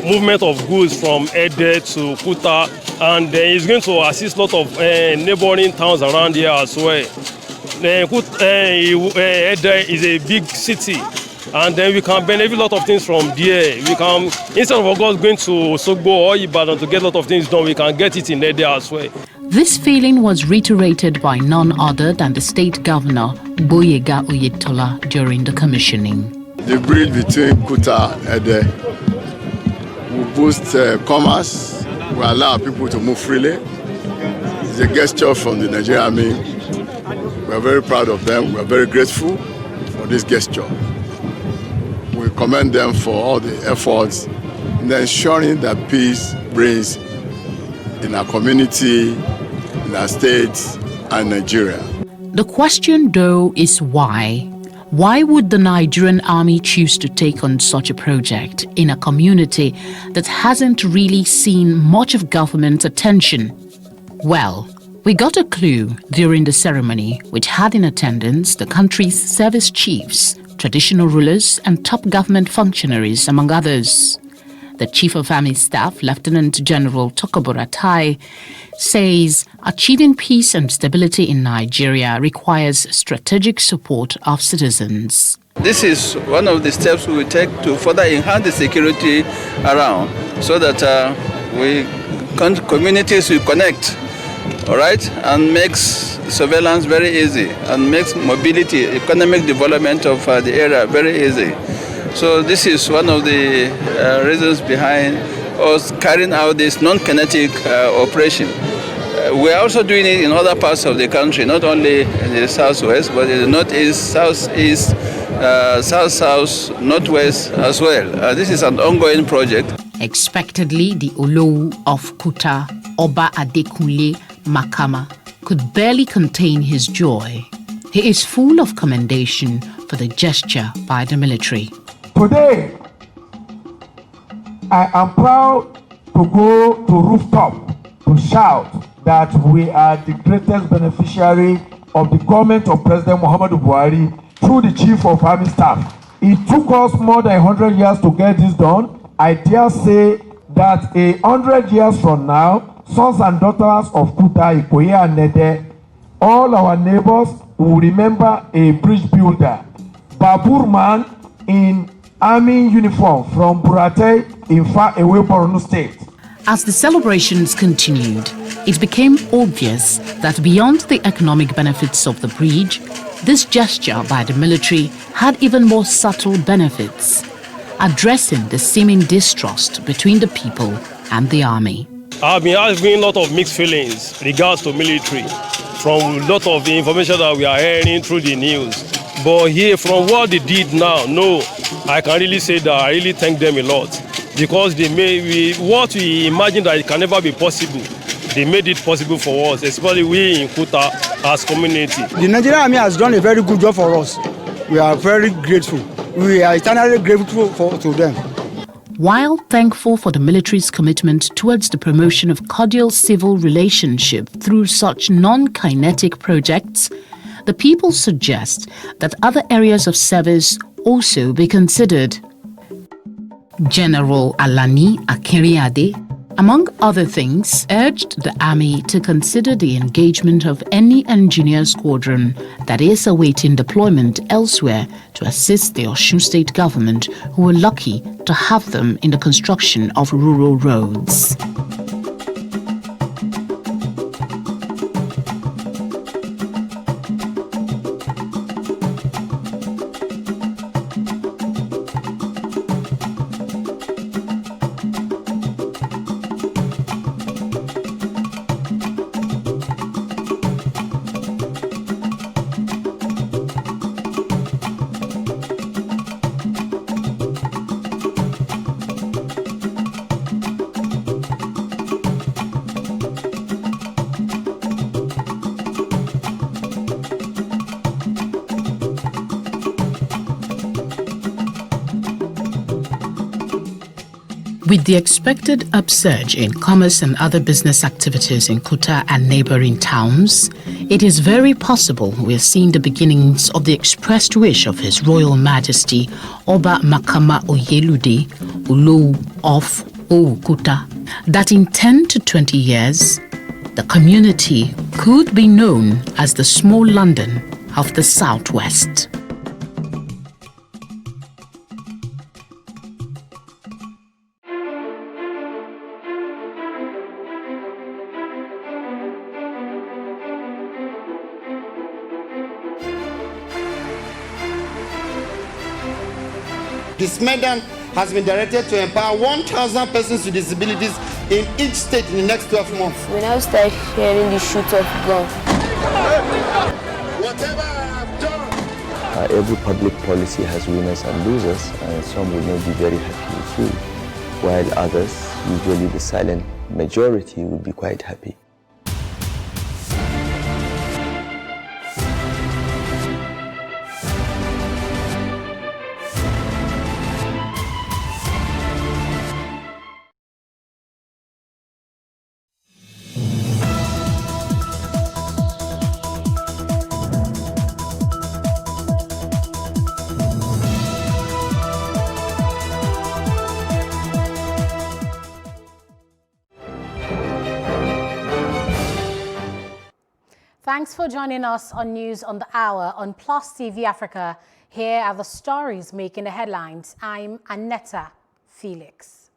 movement of goods from Ede to Kuta, and it's going to assist a lot of neighboring towns around here as well. Ede is a big city, and then we can benefit a lot of things from there. We can, instead of us going to Sogbo or Ibadan to get a lot of things done, we can get it in Ede as well. This feeling was reiterated by none other than the state governor, Boyega Oyetola, during the commissioning. The bridge between Kuta and Ede will boost commerce, will allow people to move freely. It's a gesture from the Nigerian Army. We are very proud of them. We are very grateful for this gesture. We commend them for all the efforts in ensuring that peace reigns in our community, in our state, and Nigeria. The question, though, is why? Why would the Nigerian army choose to take on such a project in a community that hasn't really seen much of government attention? Well, we got a clue during the ceremony, which had in attendance the country's service chiefs, traditional rulers, and top government functionaries, among others. The Chief of Army Staff, Lieutenant General Tokoboratai, says achieving peace and stability in Nigeria requires strategic support of citizens. This is one of the steps we will take to further enhance the security around, so that communities will connect, all right, and makes surveillance very easy and makes mobility, economic development of the area very easy. So this is one of the reasons behind us carrying out this non-kinetic operation. We are also doing it in other parts of the country, not only in the southwest, but in the northeast, southeast, south-south, northwest as well. This is an ongoing project. Expectedly, the Olowu of Kuta, Oba Adekunle Makama, could barely contain his joy. He is full of commendation for the gesture by the military. Today, I am proud to go to rooftop to shout that we are the greatest beneficiary of the government of President Muhammadu Buhari through the Chief of Army Staff. It took us more than 100 years to get this done. I dare say that 100 years from now, sons and daughters of Kuta, Ikoyi, and Ede, all our neighbors will remember a bridge builder, Babur man in army uniform from Burate in far away Borno State. As the celebrations continued, it became obvious that beyond the economic benefits of the bridge, this gesture by the military had even more subtle benefits, addressing the seeming distrust between the people and the army. I've been having a lot of mixed feelings regards to military from a lot of the information that we are hearing through the news. But here, from what they did now, no, I can really say that I really thank them a lot, because they made what we imagined that it can never be possible. They made it possible for us, especially we in Kuta as community. The Nigerian Army has done a very good job for us. We are very grateful. We are eternally grateful to them. While thankful for the military's commitment towards the promotion of cordial civil relationship through such non-kinetic projects, the people suggest that other areas of service also be considered. General Alani Akinriade, among other things, urged the army to consider the engagement of any engineer squadron that is awaiting deployment elsewhere to assist the Osun State government, who were lucky to have them in the construction of rural roads. With the expected upsurge in commerce and other business activities in Kuta and neighboring towns, it is very possible we are seeing the beginnings of the expressed wish of His Royal Majesty Oba Makama Oyelude Ulu of Kuta that in 10 to 20 years, the community could be known as the small London of the Southwest. This Medan has been directed to empower 1,000 persons with disabilities in each state in the next 12 months. We now start hearing the shoot of gun. Whatever I've done. Every public policy has winners and losers, and some will not be very happy with you, while others, usually the silent majority, will be quite happy. Thanks for joining us on News on the Hour on Plus TV Africa. Here are the stories making the headlines. I'm Annetta Felix.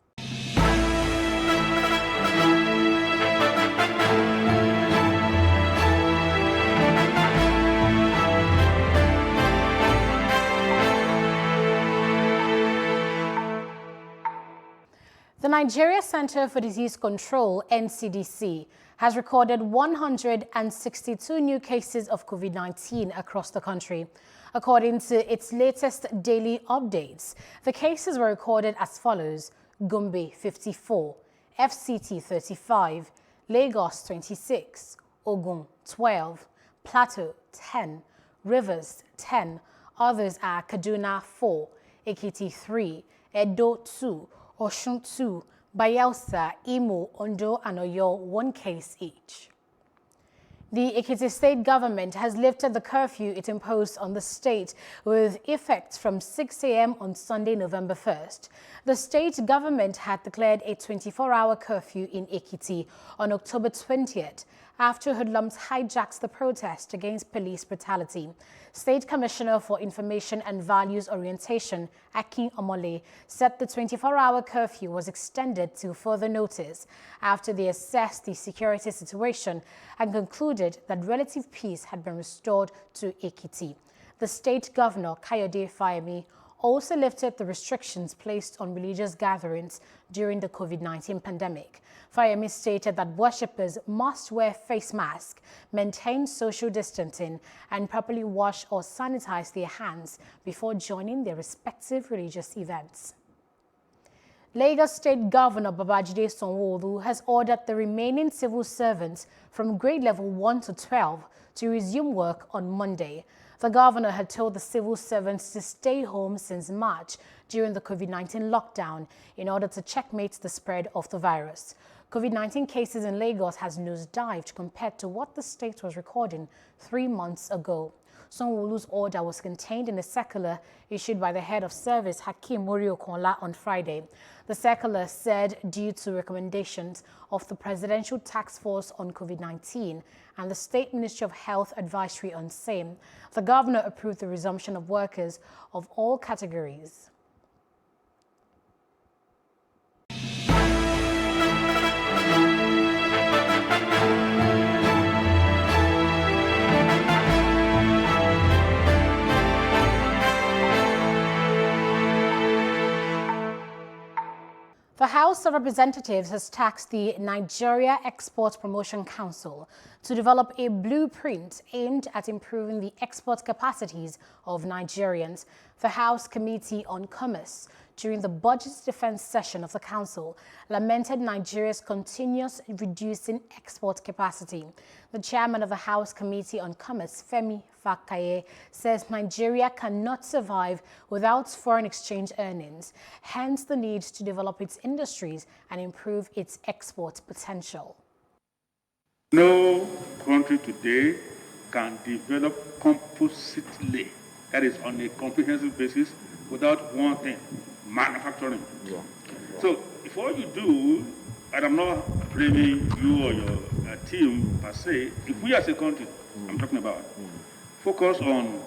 The Nigeria Center for Disease Control, NCDC, has recorded 162 new cases of COVID-19 across the country. According to its latest daily updates, the cases were recorded as follows: Gombe 54, FCT 35, Lagos 26, Ogun 12, Plateau 10, Rivers 10, others are Kaduna 4, Ekiti 3, Edo 2, Osun 2, Bayelsa, Imo, Ondo, and Oyo 1 case each. The Ekiti state government has lifted the curfew it imposed on the state with effect from 6 a.m. on Sunday, November 1st. The state government had declared a 24-hour curfew in Ekiti on October 20th after hoodlums hijacked the protest against police brutality. State Commissioner for Information and Values Orientation, Akin Omole, said the 24-hour curfew was extended till further notice after they assessed the security situation and concluded that relative peace had been restored to Ekiti. The state governor, Kayode Fayemi, also lifted the restrictions placed on religious gatherings during the COVID-19 pandemic. Fayemi stated that worshippers must wear face masks, maintain social distancing, and properly wash or sanitize their hands before joining their respective religious events. Lagos State Governor Babajide Sanwo-Olu has ordered the remaining civil servants from grade level 1 to 12 to resume work on Monday. The governor had told the civil servants to stay home since March during the COVID-19 lockdown in order to checkmate the spread of the virus. COVID-19 cases in Lagos has nosedived compared to what the state was recording 3 months ago. Sanwo-Olu's order was contained in a circular issued by the head of service, Hakeem Mori-Okonla, on Friday. The circular said, due to recommendations of the Presidential Task Force on COVID-19 and the State Ministry of Health advisory on same, the governor approved the resumption of workers of all categories. The House of Representatives has tasked the Nigeria Export Promotion Council to develop a blueprint aimed at improving the export capacities of Nigerians. The House Committee on Commerce, during the Budget Defense session of the Council, lamented Nigeria's continuous reducing export capacity. The chairman of the House Committee on Commerce, Femi Fakaye, says Nigeria cannot survive without foreign exchange earnings, hence the need to develop its industries and improve its export potential. No country today can develop compositely, that is on a comprehensive basis, without one thing, manufacturing. Yeah. So if all you do, and I'm not blaming you or your team per se, if we as a country, I'm talking about, focus on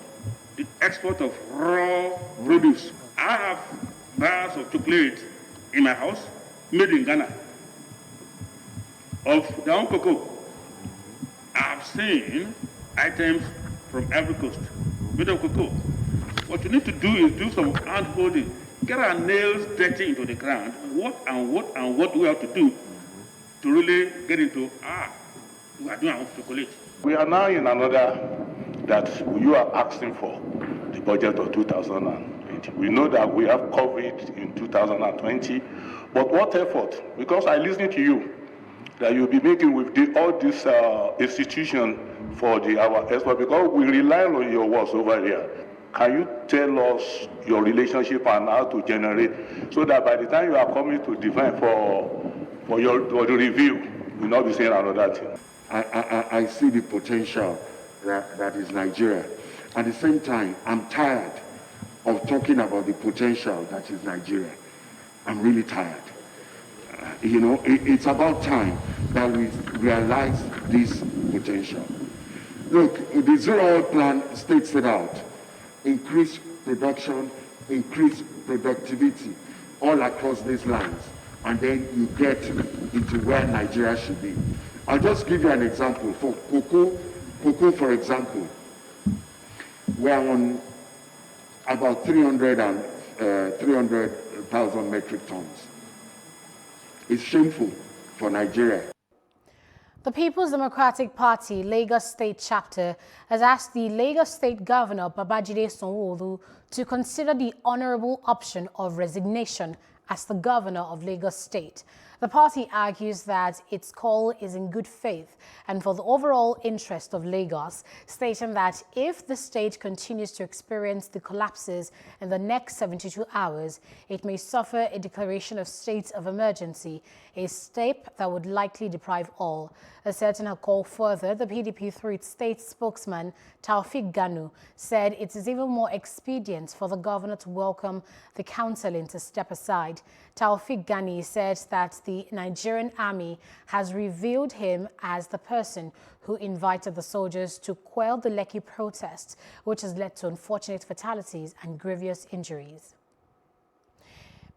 the export of raw produce. I have bars of chocolate in my house made in Ghana of their own cocoa. I've seen items from every coast made of cocoa. What you need to do is do some hand holding, get our nails dirty into the ground. What we have to do to really get into, we are doing our own chocolate. We are now in another that you are asking for, the budget of 2020. We know that we have COVID in 2020, but what effort? Because I listen to you, that you'll be making with all this institution for our export, because we rely on your words over here. Can you tell us your relationship and how to generate, so that by the time you are coming to define for the review, you'll not be saying another thing? I see the potential that is Nigeria. At the same time, I'm tired of talking about the potential that is Nigeria. I'm really tired. It's about time that we realize this potential. Look, the Zero Oil Plan states it out. Increase production, increase productivity all across these lines, and then you get into where Nigeria should be. I'll just give you an example. For cocoa, for example, we're on about 300,000 metric tons. It's shameful for Nigeria. The People's Democratic Party Lagos State Chapter has asked the Lagos State Governor Babajide Sanwo-Olu to consider the honorable option of resignation as the Governor of Lagos State. The party argues that its call is in good faith and for the overall interest of Lagos, stating that if the state continues to experience the collapses in the next 72 hours, it may suffer a declaration of state of emergency, a step that would likely deprive all. Asserting her call further, the PDP, through its state spokesman, Taofik Ganu, said it is even more expedient for the governor to welcome the counseling to step aside. Taofik Gani said that the Nigerian army has revealed him as the person who invited the soldiers to quell the Lekki protests, which has led to unfortunate fatalities and grievous injuries.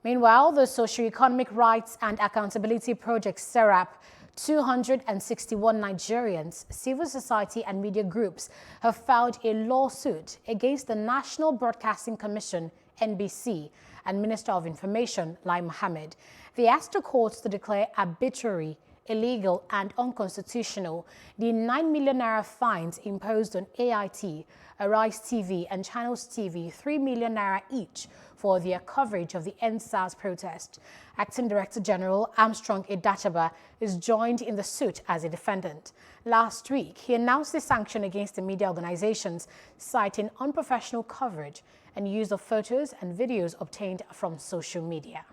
Meanwhile, the Socio-Economic Rights and Accountability Project, SERAP, 261 Nigerians, civil society and media groups have filed a lawsuit against the National Broadcasting Commission, NBC, and Minister of Information, Lai Mohammed. They asked the courts to declare arbitrary, illegal and unconstitutional the 9 million naira fines imposed on AIT, Arise TV and Channels TV, 3 million naira each for their coverage of the EndSARS protest. Acting Director General Armstrong Idachaba is joined in the suit as a defendant. Last week, he announced a sanction against the media organizations, citing unprofessional coverage and use of photos and videos obtained from social media.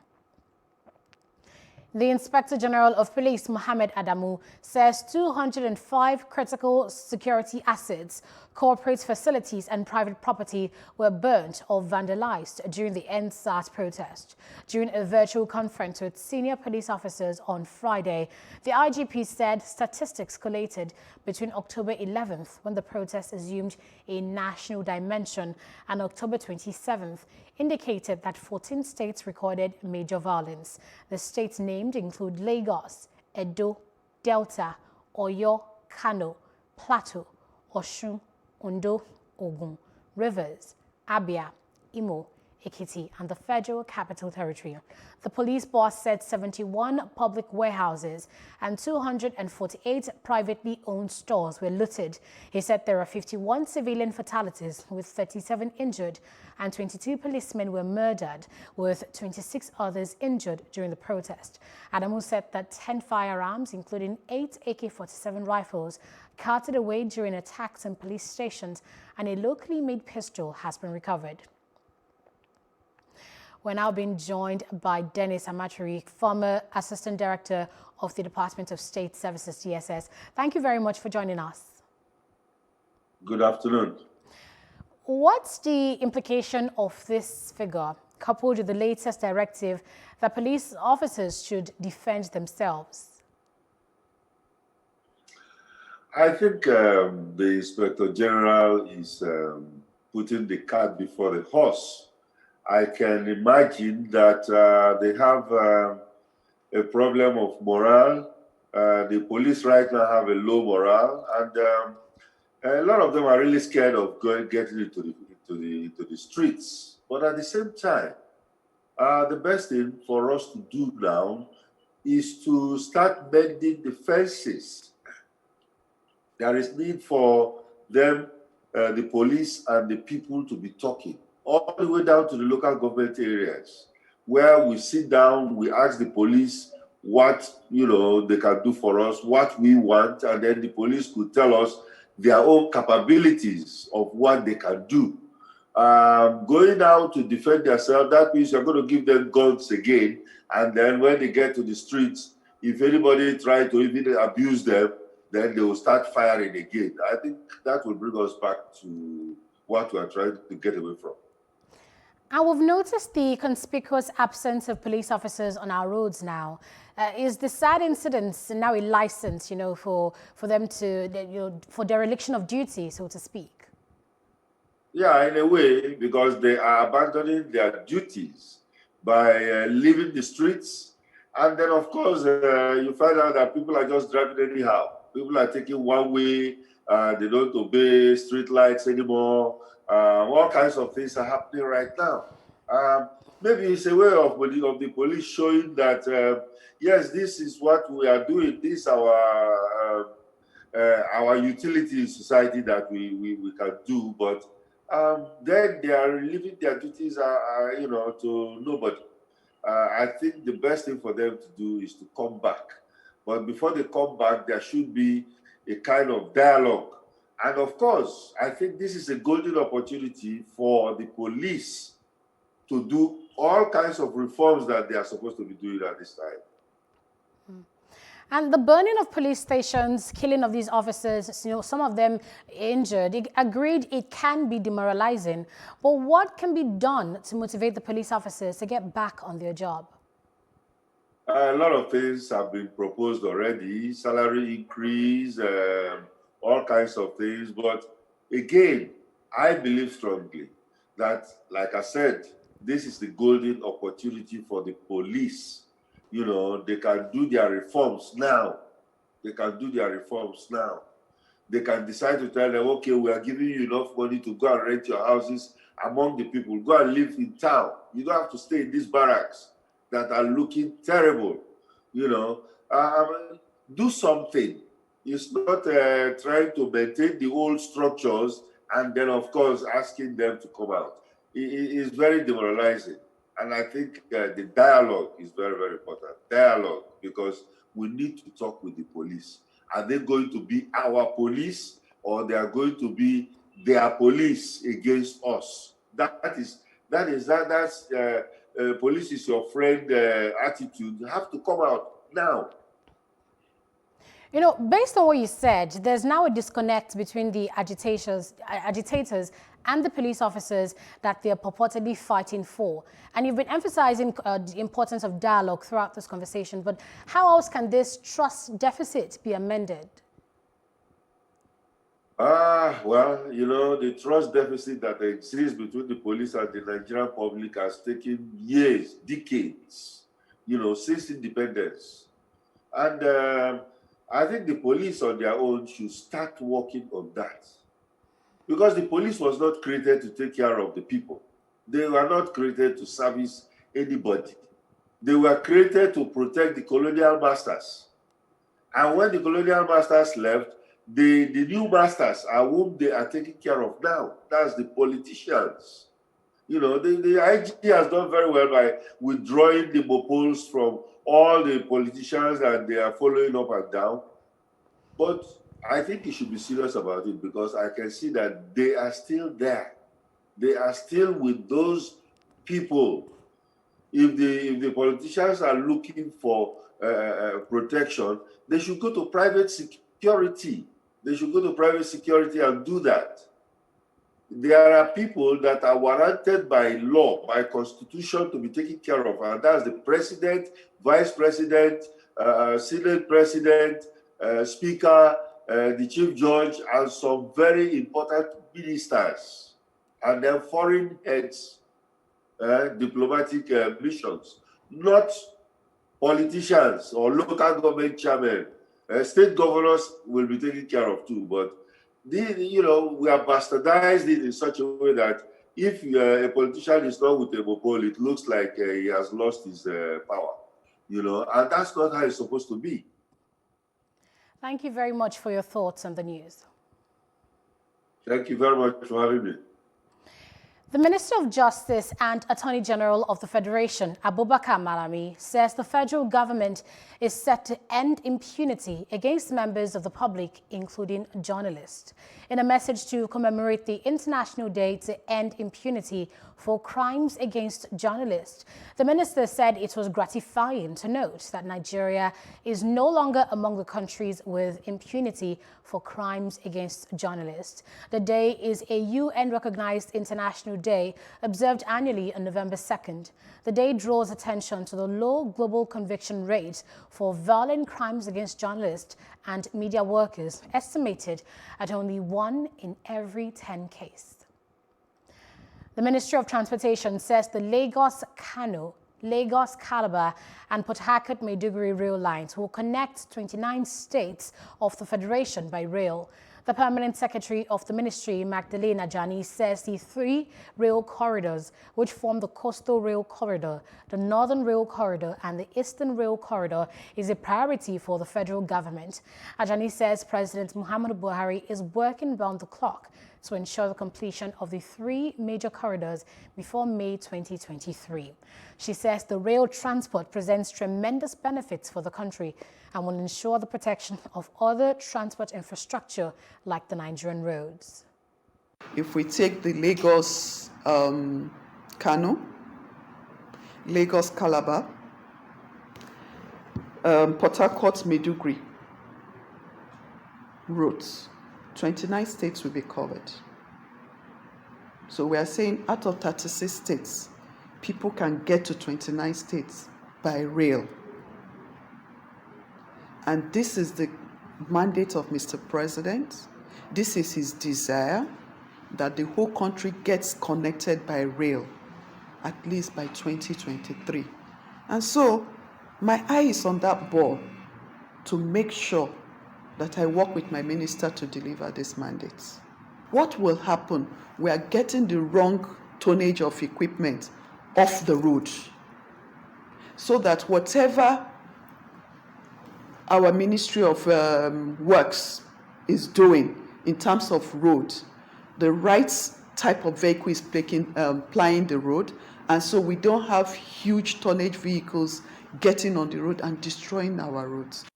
The Inspector General of Police, Mohammed Adamu, says 205 critical security assets, corporate facilities and private property were burnt or vandalized during the EndSARS protest. During a virtual conference with senior police officers on Friday, the IGP said statistics collated between October 11th, when the protest assumed a national dimension, and October 27th, indicated that 14 states recorded major violence. The states named include Lagos, Edo, Delta, Oyo, Kano, Plateau, Osun, Ondo, Ogun, Rivers, Abia, Imo, Ekiti, and the Federal Capital Territory. The police boss said 71 public warehouses and 248 privately owned stores were looted. He said there are 51 civilian fatalities, with 37 injured, and 22 policemen were murdered, with 26 others injured during the protest. Adamu said that 10 firearms, including 8 AK-47 rifles, carted away during attacks on police stations, and a locally made pistol has been recovered. We're now being joined by Dennis Amaturi, former Assistant Director of the Department of State Services, DSS. Thank you very much for joining us. Good afternoon. What's the implication of this figure, coupled with the latest directive that police officers should defend themselves? I think the Inspector General is putting the cart before the horse. I can imagine that they have a problem of morale. The police right now have a low morale, and a lot of them are really scared of getting into the streets. But at the same time, the best thing for us to do now is to start mending the fences. There is need for them, the police and the people, to be talking all the way down to the local government areas, where we sit down, we ask the police what they can do for us, what we want, and then the police could tell us their own capabilities of what they can do. Going out to defend themselves, that means you're going to give them guns again, and then when they get to the streets, if anybody tries to even abuse them, then they will start firing again. I think that will bring us back to what we are trying to get away from. And we've noticed the conspicuous absence of police officers on our roads now. Is the sad incidents now a license, for them to, for dereliction of duty, so to speak? Yeah, in a way, because they are abandoning their duties by leaving the streets. And then, of course, you find out that people are just driving anyhow. People are taking one way. They don't obey street lights anymore. All kinds of things are happening right now. Maybe it's a way of the police showing that, yes, this is what we are doing. This is our utility in society that we can do. But then they are leaving their duties, to nobody. I think the best thing for them to do is to come back. But before they come back, there should be a kind of dialogue. And of course, I think this is a golden opportunity for the police to do all kinds of reforms that they are supposed to be doing at this time. And the burning of police stations, killing of these officers, some of them injured, agreed it can be demoralizing. But what can be done to motivate the police officers to get back on their job? A lot of things have been proposed already, salary increase, all kinds of things. But again, I believe strongly that, like I said, this is the golden opportunity for the police. They can do their reforms now. They can decide to tell them, okay, we are giving you enough money to go and rent your houses among the people. Go and live in town. You don't have to stay in these barracks that are looking terrible. Do something. It's not trying to maintain the old structures and then, of course, asking them to come out. It is very demoralizing. And I think the dialogue is very, very important. Dialogue, because we need to talk with the police. Are they going to be our police, or they are going to be their police against us? That's police is your friend attitude have to come out now. You know, based on what you said, there's now a disconnect between the agitators and the police officers that they're purportedly fighting for. And you've been emphasizing the importance of dialogue throughout this conversation, but how else can this trust deficit be amended? Well, you know, the trust deficit that exists between the police and the Nigerian public has taken years, decades, you know, since independence. And I think the police on their own should start working on that. Because the police was not created to take care of the people. They were not created to service anybody. They were created to protect the colonial masters. And when the colonial masters left, the new masters are whom they are taking care of now. That's the politicians. You know, the IG has done very well by withdrawing the mopoles from all the politicians, and they are following up and down. But I think you should be serious about it, because I can see that they are still there. They are still with those people. If the politicians are looking for protection, they should go to private security. They should go to private security and do that. There are people that are warranted by law, by constitution, to be taken care of, and that's the president, vice president, senate president, speaker, the chief judge, and some very important ministers, and then foreign heads, diplomatic missions, not politicians or local government chairmen. State governors will be taken care of too, but you know, we have bastardized it in such a way that if a politician is not with a mopole, it looks like he has lost his power, you know, and that's not how it's supposed to be. Thank you very much for your thoughts on the news. Thank you very much for having me. The Minister of Justice and Attorney General of the Federation, Abubakar Malami, says the federal government is set to end impunity against members of the public, including journalists. In a message to commemorate the International Day to End Impunity for Crimes Against Journalists, the minister said it was gratifying to note that Nigeria is no longer among the countries with impunity for crimes against journalists. The day is a UN-recognized international day observed annually on November 2nd. The day draws attention to the low global conviction rate for violent crimes against journalists and media workers, estimated at only 1 in every 10 cases. The Ministry of Transportation says the Lagos-Kano, Lagos-Calabar and Port Harcourt-Maiduguri rail lines will connect 29 states of the Federation by rail. The Permanent Secretary of the Ministry, Magdalena Jani, says the 3 rail corridors, which form the Coastal Rail Corridor, the Northern Rail Corridor and the Eastern Rail Corridor, is a priority for the federal government. Ajani says President Muhammadu Buhari is working round the clock to ensure the completion of the 3 major corridors before May 2023. She says the rail transport presents tremendous benefits for the country and will ensure the protection of other transport infrastructure like the Nigerian roads. If we take the Lagos-Kano, Lagos-Calabar, Port Harcourt-Maiduguri routes, 29 states will be covered. So we are saying out of 36 states, people can get to 29 states by rail. And this is the mandate of Mr. President. This is his desire that the whole country gets connected by rail, at least by 2023. And so my eye is on that ball to make sure that I work with my minister to deliver this mandate. What will happen? We are getting the wrong tonnage of equipment off the road, so that whatever our Ministry of Works is doing in terms of road, the right type of vehicle is plying the road, and so we don't have huge tonnage vehicles getting on the road and destroying our roads.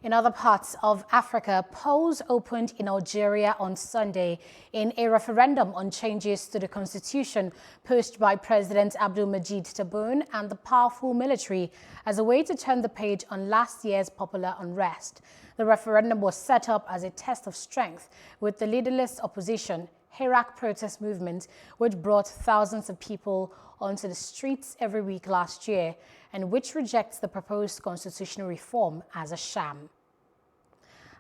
In other parts of Africa, polls opened in Algeria on Sunday in a referendum on changes to the constitution pushed by President Abdelmadjid Tebboune and the powerful military as a way to turn the page on last year's popular unrest. The referendum was set up as a test of strength with the leaderless opposition, Hirak protest movement, which brought thousands of people onto the streets every week last year and which rejects the proposed constitutional reform as a sham.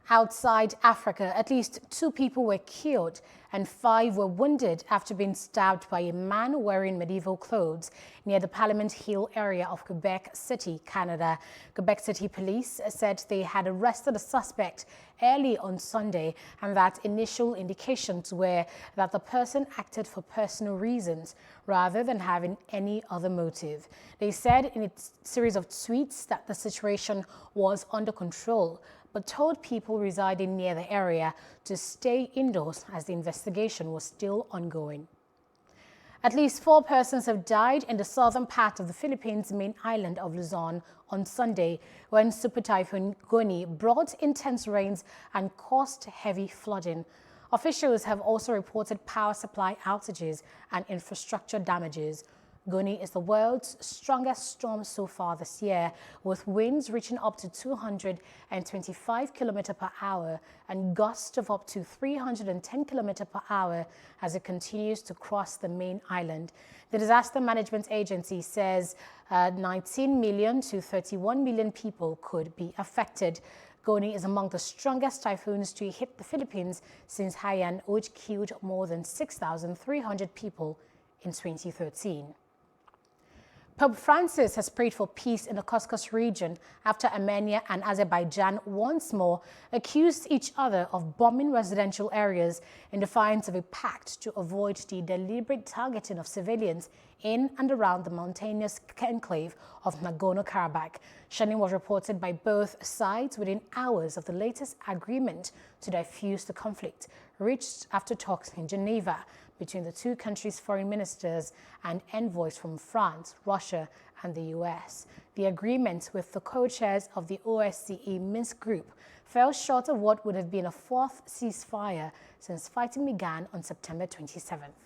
Outside Africa, at least 2 people were killed and 5 were wounded after being stabbed by a man wearing medieval clothes near the Parliament Hill area of Quebec City, Canada. Quebec City police said they had arrested a suspect early on Sunday and that initial indications were that the person acted for personal reasons rather than having any other motive. They said in a series of tweets that the situation was under control, but told people residing near the area to stay indoors as the investigation was still ongoing. At least 4 persons have died in the southern part of the Philippines' main island of Luzon on Sunday when Super Typhoon Goni brought intense rains and caused heavy flooding. Officials have also reported power supply outages and infrastructure damages. Goni is the world's strongest storm so far this year, with winds reaching up to 225 km per hour and gusts of up to 310 km per hour as it continues to cross the main island. The Disaster Management Agency says 19 million to 31 million people could be affected. Goni is among the strongest typhoons to hit the Philippines since Haiyan, which killed more than 6,300 people in 2013. Pope Francis has prayed for peace in the Caucasus region after Armenia and Azerbaijan once more accused each other of bombing residential areas in defiance of a pact to avoid the deliberate targeting of civilians in and around the mountainous enclave of Nagorno-Karabakh. Shelling was reported by both sides within hours of the latest agreement to diffuse the conflict, reached after talks in Geneva between the 2 countries' foreign ministers and envoys from France, Russia, and the US. The agreement with the co-chairs of the OSCE Minsk group fell short of what would have been a 4th ceasefire since fighting began on September 27th.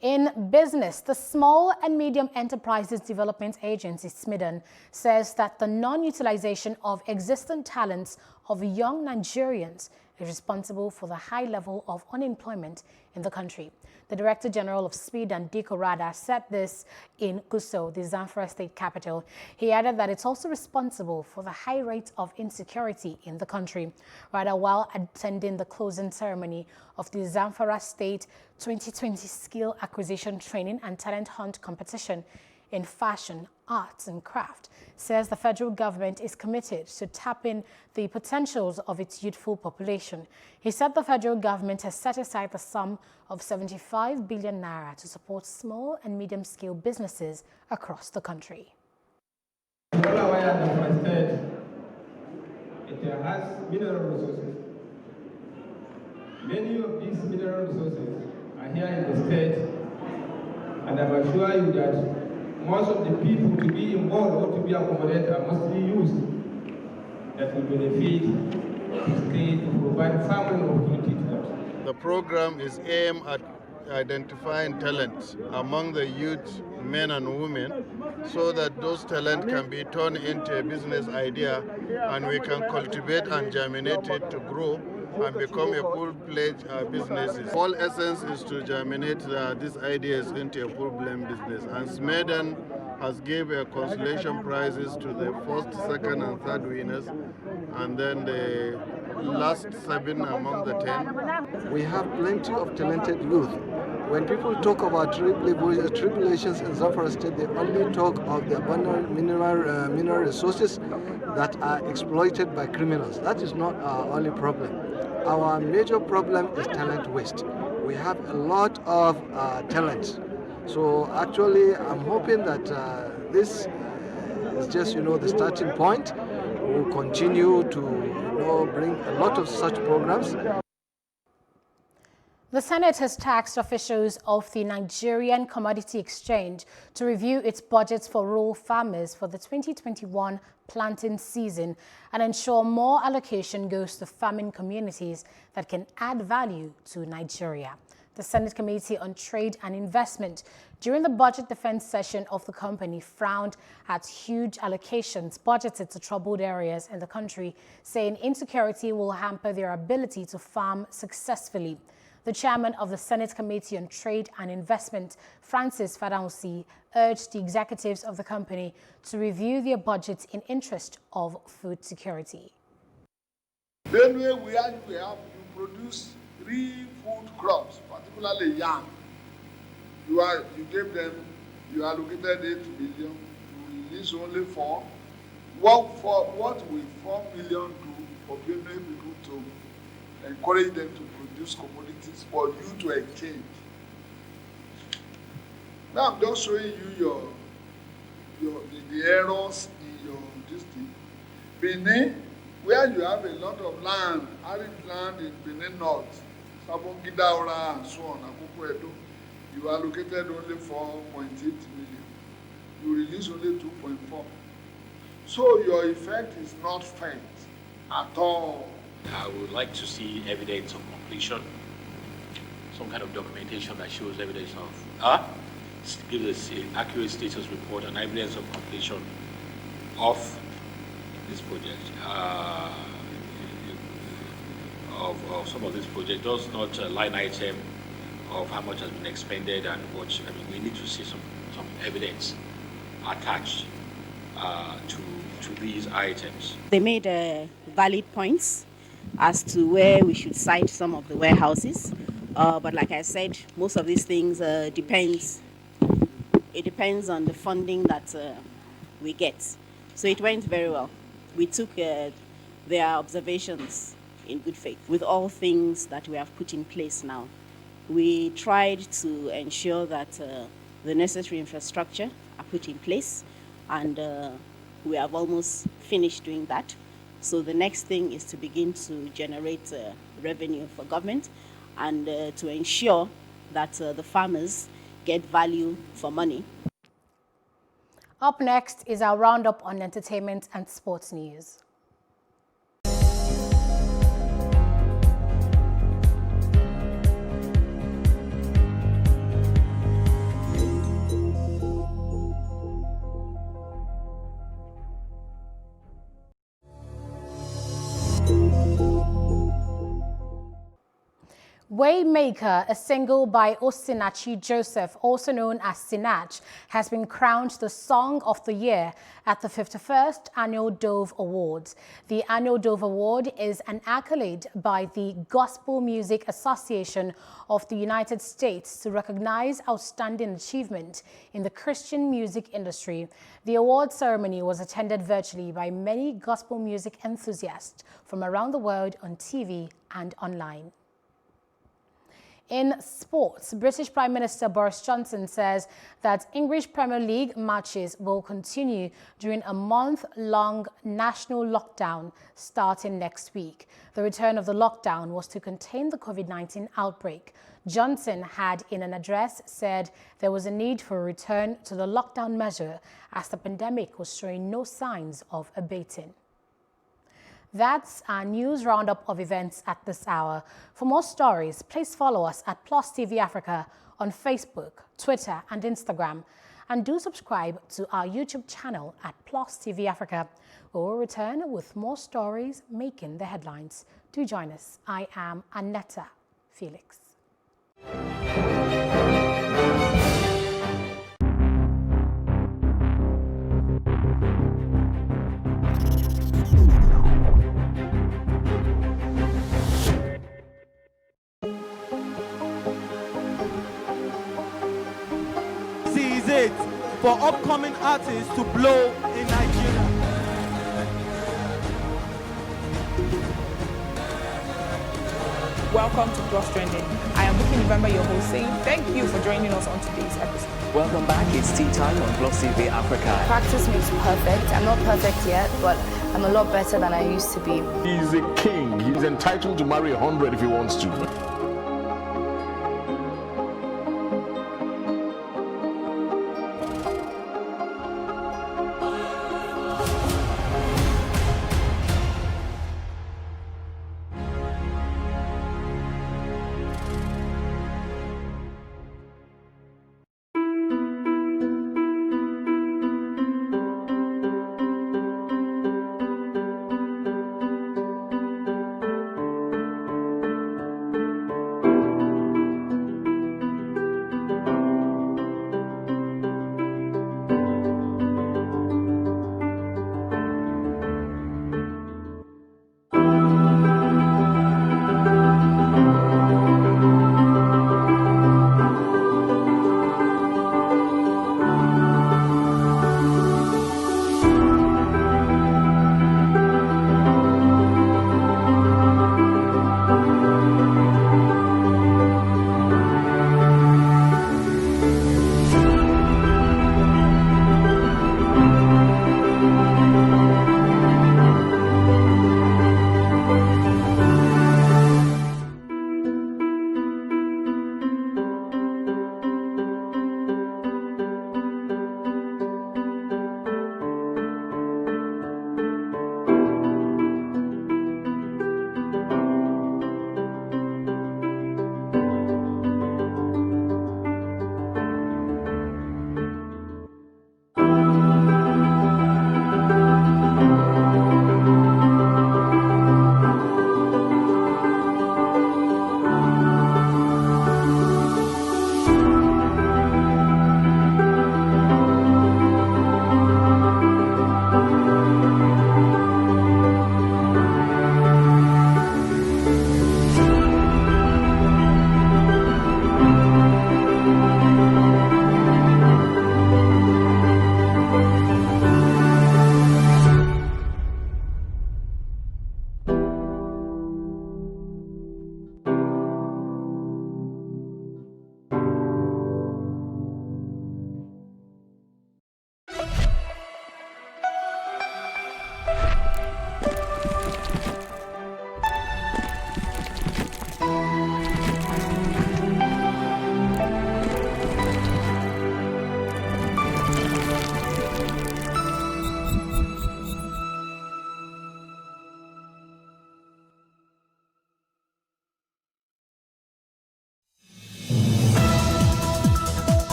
In business, the Small and Medium Enterprises Development Agency, SMIDEN, says that the non-utilization of existing talents of young Nigerians is responsible for the high level of unemployment in the country. The Director General of SMIDEN, Diko Rada, said this in Gusau, the Zamfara state capital. He added that it's also responsible for the high rate of insecurity in the country. Rada, while attending the closing ceremony of the Zamfara State 2020 Skill Acquisition Training and Talent Hunt Competition in fashion, arts and craft, says the federal government is committed to tapping the potentials of its youthful population. He said the federal government has set aside the sum of 75 billion naira to support small and medium-scale businesses across the country. All our state, it has mineral resources. Many of these mineral resources are here in the state, and I assure you that most of the people to be involved or to be accommodated are mostly used that will benefit the state to provide farming opportunity to them. The program is aimed at identifying talents among the youth, men and women, so that those talents can be turned into a business idea and we can cultivate and germinate it to grow and become a full-fledged businesses. All essence is to germinate these ideas into a full-blown business. And SMIDEN has given a consolation prizes to the first, second, and third winners, and then the last 7 among the 10. We have plenty of talented youth. When people talk about tribulations in Zamfara State, they only talk of the abundant mineral resources that are exploited by criminals. That is not our only problem. Our major problem is talent waste. We have a lot of talent. So actually, I'm hoping that this is just, the starting point. We'll continue to, bring a lot of such programs. The Senate has tasked officials of the Nigerian Commodity Exchange to review its budgets for rural farmers for the 2021 planting season and ensure more allocation goes to farming communities that can add value to Nigeria. The Senate Committee on Trade and Investment during the budget defense session of the company frowned at huge allocations budgeted to troubled areas in the country, saying insecurity will hamper their ability to farm successfully. The chairman of the Senate Committee on Trade and Investment, Francis Fadansi, urged the executives of the company to review their budgets in interest of food security. Benue, you produce 3 food crops, particularly yam. You allocated 8 billion, you release only 4. What will 4 million do for Benue people to encourage them to produce commodities for you to exchange? Now I'm just showing you the errors in your district. Benin, where you have a lot of land, arid land in Benin North, Sabongidaura and so on, Akoko Edo, you allocated only 4.8 million. You release only 2.4. So your effect is not felt at all. I would like to see evidence of completion, some kind of documentation that shows evidence of, give us an accurate status report and evidence of completion of this project, of some of this project, just not a line item of how much has been expended and what, we need to see some evidence attached to these items. They made valid points as to where we should site some of the warehouses, but like I said, most of these things depends on the funding that we get. So it went very well. We took their observations in good faith. With all things that we have put in place now, we tried to ensure that the necessary infrastructure are put in place, and we have almost finished doing that. So the next thing is to begin to generate revenue for government and to ensure that the farmers get value for money. Up next is our roundup on entertainment and sports news. Waymaker, a single by Osinachi Joseph, also known as Sinach, has been crowned the Song of the Year at the 51st Annual Dove Awards. The Annual Dove Award is an accolade by the Gospel Music Association of the United States to recognize outstanding achievement in the Christian music industry. The award ceremony was attended virtually by many gospel music enthusiasts from around the world on TV and online. In sports, British Prime Minister Boris Johnson says that English Premier League matches will continue during a month-long national lockdown starting next week. The return of the lockdown was to contain the COVID-19 outbreak. Johnson had, in an address, said there was a need for a return to the lockdown measure as the pandemic was showing no signs of abating. That's our news roundup of events at this hour. For more stories, please follow us at Plus TV Africa on Facebook, Twitter, and Instagram. And do subscribe to our YouTube channel at Plus TV Africa. We will return with more stories making the headlines. Do join us. I am Annetta Felix. For upcoming artists to blow in Nigeria. Welcome to Plus Trending. I am Bookie November, your host, saying thank you for joining us on today's episode. Welcome back. It's tea time on Plus TV Africa. Practice makes perfect. I'm not perfect yet, but I'm a lot better than I used to be. He's a king. He's entitled to marry 100 if he wants to.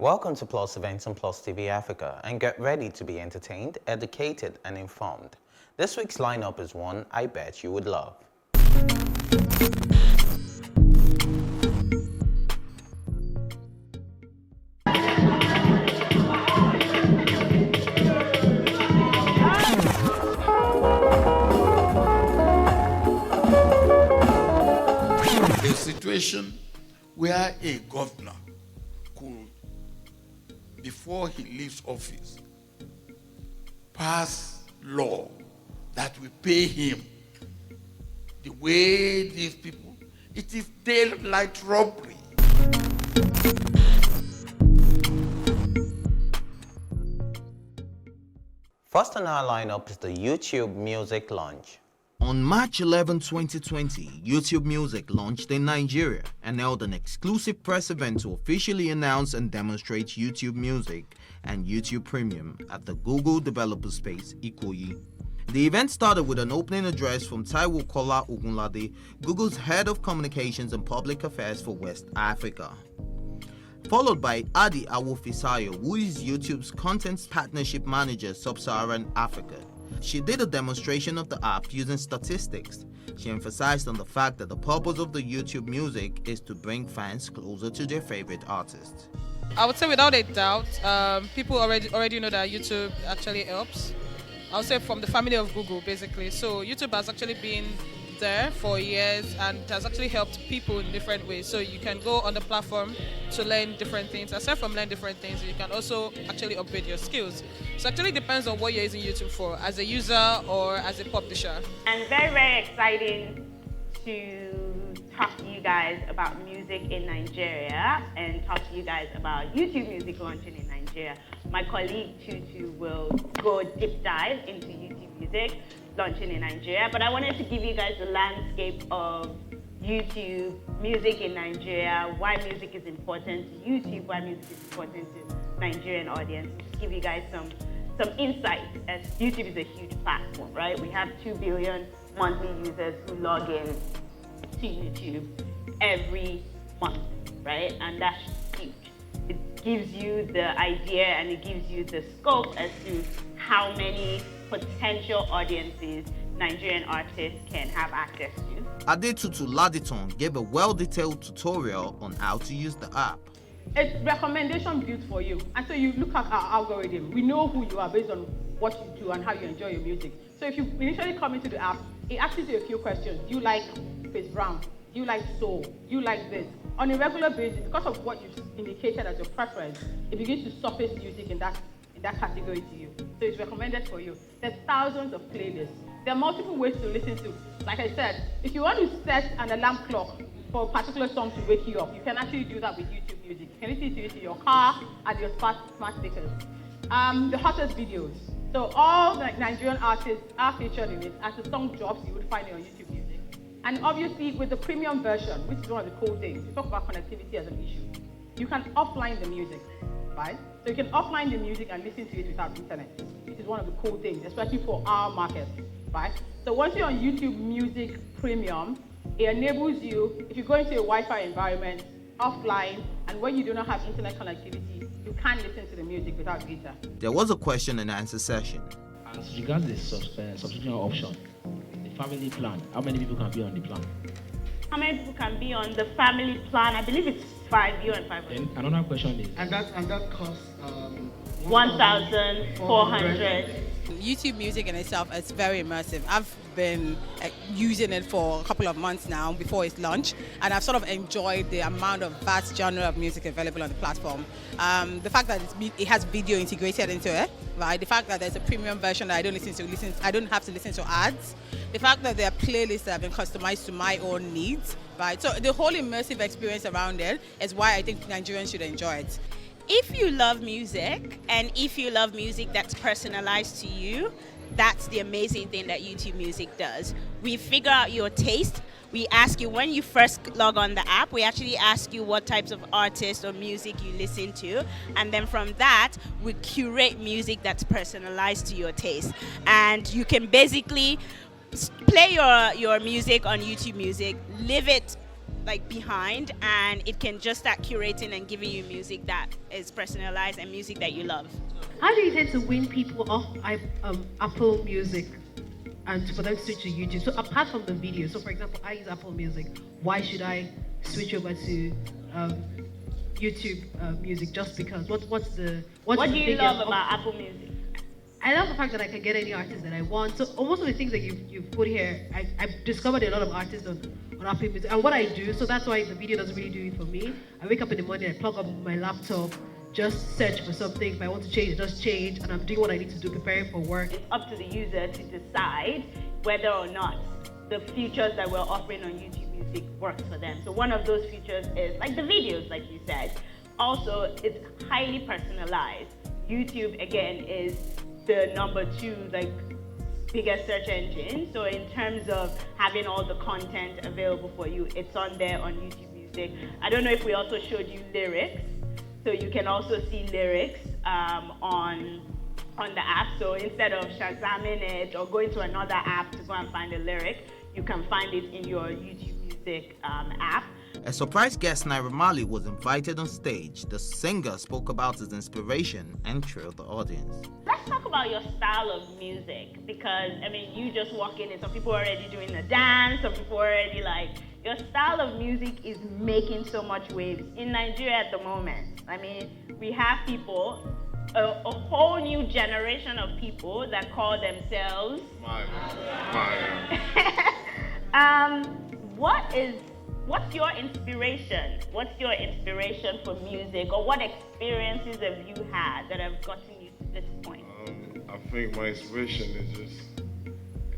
Welcome to Plus Events on Plus TV Africa, and get ready to be entertained, educated, and informed. This week's lineup is one I bet you would love. A situation where a governor could, before he leaves office, pass law that will pay him the way these people, it is daylight robbery. First on our lineup is the YouTube Music launch. On March 11, 2020, YouTube Music launched in Nigeria and held an exclusive press event to officially announce and demonstrate YouTube Music and YouTube Premium at the Google Developer Space, Ikoyi. The event started with an opening address from Taiwo Kola Ogunlade, Google's Head of Communications and Public Affairs for West Africa, followed by Adi Awofisayo, who is YouTube's Content Partnership Manager, Sub-Saharan Africa. She did a demonstration of the app using statistics. She emphasized on the fact that the purpose of the YouTube Music is to bring fans closer to their favorite artists. I would say without a doubt, people already know that YouTube actually helps. I would say from the family of Google, basically. So YouTube has actually been there for years and has actually helped people in different ways. So you can go on the platform to learn different things. Aside from learn different things, you can also actually upgrade your skills. So it actually depends on what you're using YouTube for, as a user or as a publisher. And very, very exciting to talk to you guys about music in Nigeria and talk to you guys about YouTube Music launching in Nigeria. My colleague Tutu will go deep dive into YouTube Music launching in Nigeria, but I wanted to give you guys the landscape of YouTube Music in Nigeria, why music is important to YouTube, why music is important to Nigerian audience, to give you guys some insight, as YouTube is a huge platform, right? We have 2 billion monthly users who log in to YouTube every month, right? And that's huge. It gives you the idea and it gives you the scope as to how many potential audiences Nigerian artists can have access to. Adetutu Laditon gave a well-detailed tutorial on how to use the app. It's recommendation built for you. And so you look at our algorithm. We know who you are based on what you do and how you enjoy your music. So if you initially come into the app, it asks you a few questions. Do you like Chris Brown? Do you like soul? Do you like this? On a regular basis, because of what you've indicated as your preference, it begins to surface music in that category to you. So it's recommended for you. There's thousands of playlists. There are multiple ways to listen to. Like I said, if you want to set an alarm clock for a particular song to wake you up, you can actually do that with YouTube Music. You can listen to it in your car and your smart speakers. The hottest videos. So all the Nigerian artists are featured in it. As the song drops, you would find it on YouTube Music. And obviously, with the premium version, which is one of the cool things, we talk about connectivity as an issue. You can offline the music, right? So you can offline the music and listen to it without internet, which is one of the cool things, especially for our market, right? So once you're on YouTube Music Premium, it enables you, if you go into a Wi-Fi environment, offline, and when you do not have internet connectivity, you can listen to the music without data. There was a question and answer session. As regards the subscription option, the family plan, how many people can be on the plan? How many people can be on the family plan? I believe it's 5, you and 5. Then another question is... And that costs... 1,400. YouTube Music in itself is very immersive. I've been using it for a couple of months now before its launch, and I've sort of enjoyed the amount of vast genre of music available on the platform. The fact that it has video integrated into it, right? The fact that there's a premium version that I don't have to listen to ads. The fact that there are playlists that have been customized to my own needs, right? So the whole immersive experience around it is why I think Nigerians should enjoy it. If you love music, and if you love music that's personalized to you, that's the amazing thing that YouTube Music does. We figure out your taste. We ask you, when you first log on the app, we actually ask you what types of artists or music you listen to. And then from that, we curate music that's personalized to your taste. And you can basically play your music on YouTube Music, live it like behind, and it can just start curating and giving you music that is personalized and music that you love. How do you tend to win people off Apple Music and for them to switch to YouTube? So apart from the video, so for example, I use Apple Music. Why should I switch over to YouTube Music just because? What do you love about Apple Music? I love the fact that I can get any artist that I want. So most of the things that you've put here, I've discovered a lot of artists on Apple Music. And what I do, so that's why the video doesn't really do it for me. I wake up in the morning, I plug up my laptop, just search for something. If I want to change, it just change, and I'm doing what I need to do, preparing for work. It's up to the user to decide whether or not the features that we're offering on YouTube Music works for them. So one of those features is like the videos, like you said. Also, it's highly personalized. YouTube, again, is the number 2 biggest search engine. So in terms of having all the content available for you, it's on there on YouTube Music. I don't know if we also showed you lyrics. So you can also see lyrics on the app. So instead of Shazamming it or going to another app to go and find a lyric, you can find it in your YouTube Music app. A surprise guest, Naira Marley, was invited on stage. The singer spoke about his inspiration and thrilled the audience. Let's talk about your style of music, because I mean, you just walk in and some people are already doing the dance, some people are already your style of music is making so much waves in Nigeria at the moment. I mean, we have people, a whole new generation of people that call themselves What's your inspiration? What's your inspiration for music, or what experiences have you had that have gotten you to this point? I think my inspiration is just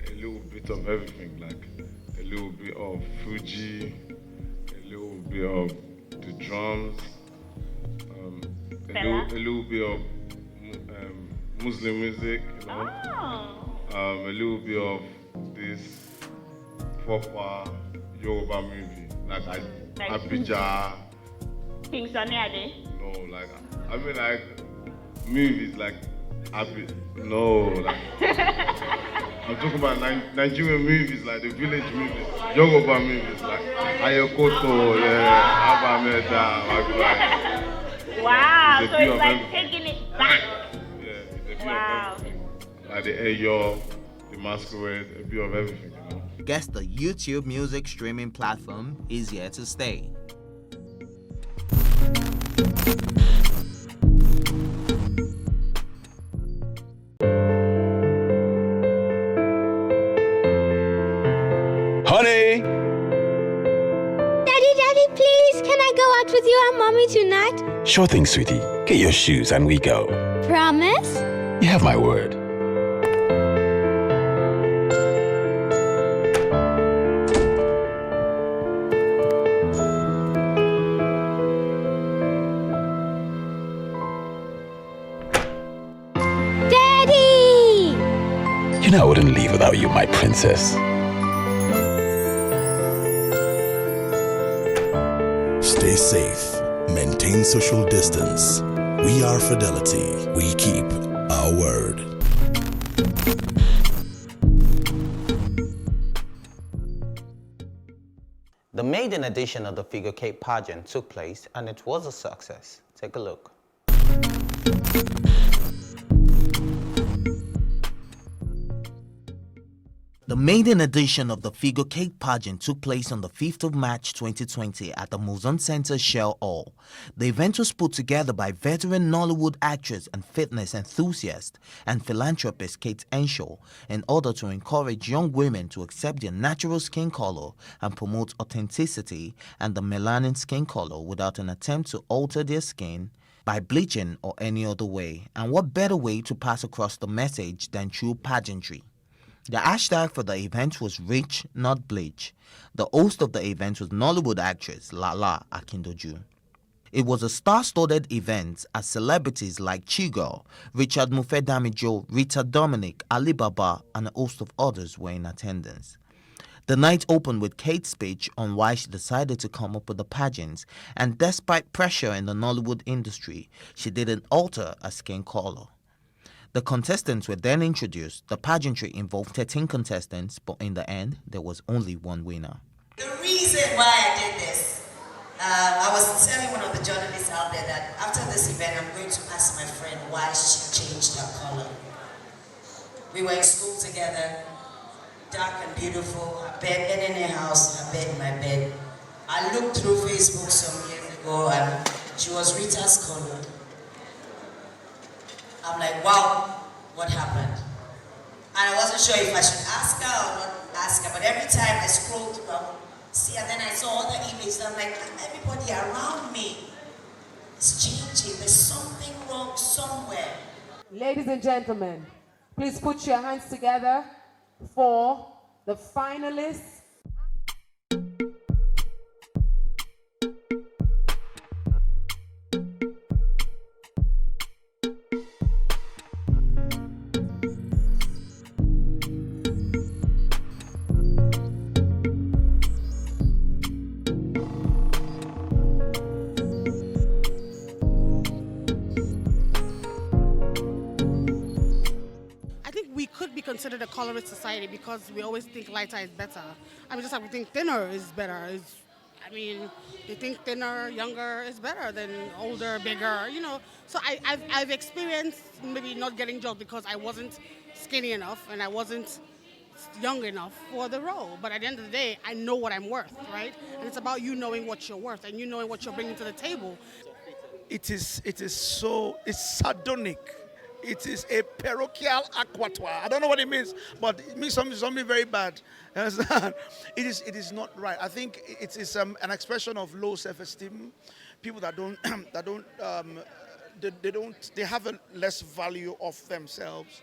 a little bit of everything, like a little bit of Fuji, a little bit of the drums, a little bit of Muslim music, you know, a little bit of this proper Yoruba movie. Like Abidja. King Sunny Ade? No, movies like I'm talking about Nigerian movies, like the village movies, Yoruba movies, like Ayokoto, Abameda, Wow, so it's like taking it back. Yeah, it's a bit of everything. Like the Ayo, the Masquerade, a bit of everything, you know. Guess the YouTube Music streaming platform is here to stay. Honey! Daddy, please, can I go out with you and Mommy tonight? Sure thing, sweetie. Get your shoes and we go. Promise? You have my word. You know I wouldn't leave without you, my princess. Stay safe. Maintain social distance. We are Fidelity. We keep our word. The maiden edition of the Figure 8 pageant took place and it was a success. Take a look. The maiden edition of the Figure 8 pageant took place on the 5th of March 2020 at the Muzon Center Shell Hall. The event was put together by veteran Nollywood actress and fitness enthusiast and philanthropist Kate Henshaw in order to encourage young women to accept their natural skin color and promote authenticity and the melanin skin color without an attempt to alter their skin by bleaching or any other way. And what better way to pass across the message than through pageantry? The hashtag for the event was Rich, Not Bleach. The host of the event was Nollywood actress Lala Akindoju. It was a star-studded event as celebrities like Chigo, Richard Mufedamijo, Rita Dominic, Ali Baba, and a host of others were in attendance. The night opened with Kate's speech on why she decided to come up with the pageants, and despite pressure in the Nollywood industry, she didn't alter her skin color. The contestants were then introduced. The pageantry involved 13 contestants, but in the end, there was only one winner. The reason why I did this, I was telling one of the journalists out there that after this event, I'm going to ask my friend why she changed her color. We were in school together, dark and beautiful, her bed in her house, her bed in my bed. I looked through Facebook some years ago and she was Rita's color. I'm like, wow, what happened? And I wasn't sure if I should ask her or not ask her, but every time I scrolled through, I would see, and then I saw other images, I'm like, everybody around me is changing. There's something wrong somewhere. Ladies and gentlemen, please put your hands together for the finalists. Considered a colorist society because we always think lighter is better. I mean, just like we think thinner is better. They think thinner, younger is better than older, bigger, you know. So I've experienced maybe not getting jobs because I wasn't skinny enough and I wasn't young enough for the role. But at the end of the day, I know what I'm worth, right? And it's about you knowing what you're worth and you knowing what you're bringing to the table. It's sardonic. It is a parochial abattoir. I don't know what it means, but it means something very bad. It is not right. I think it is an expression of low self-esteem. People that they have a less value of themselves,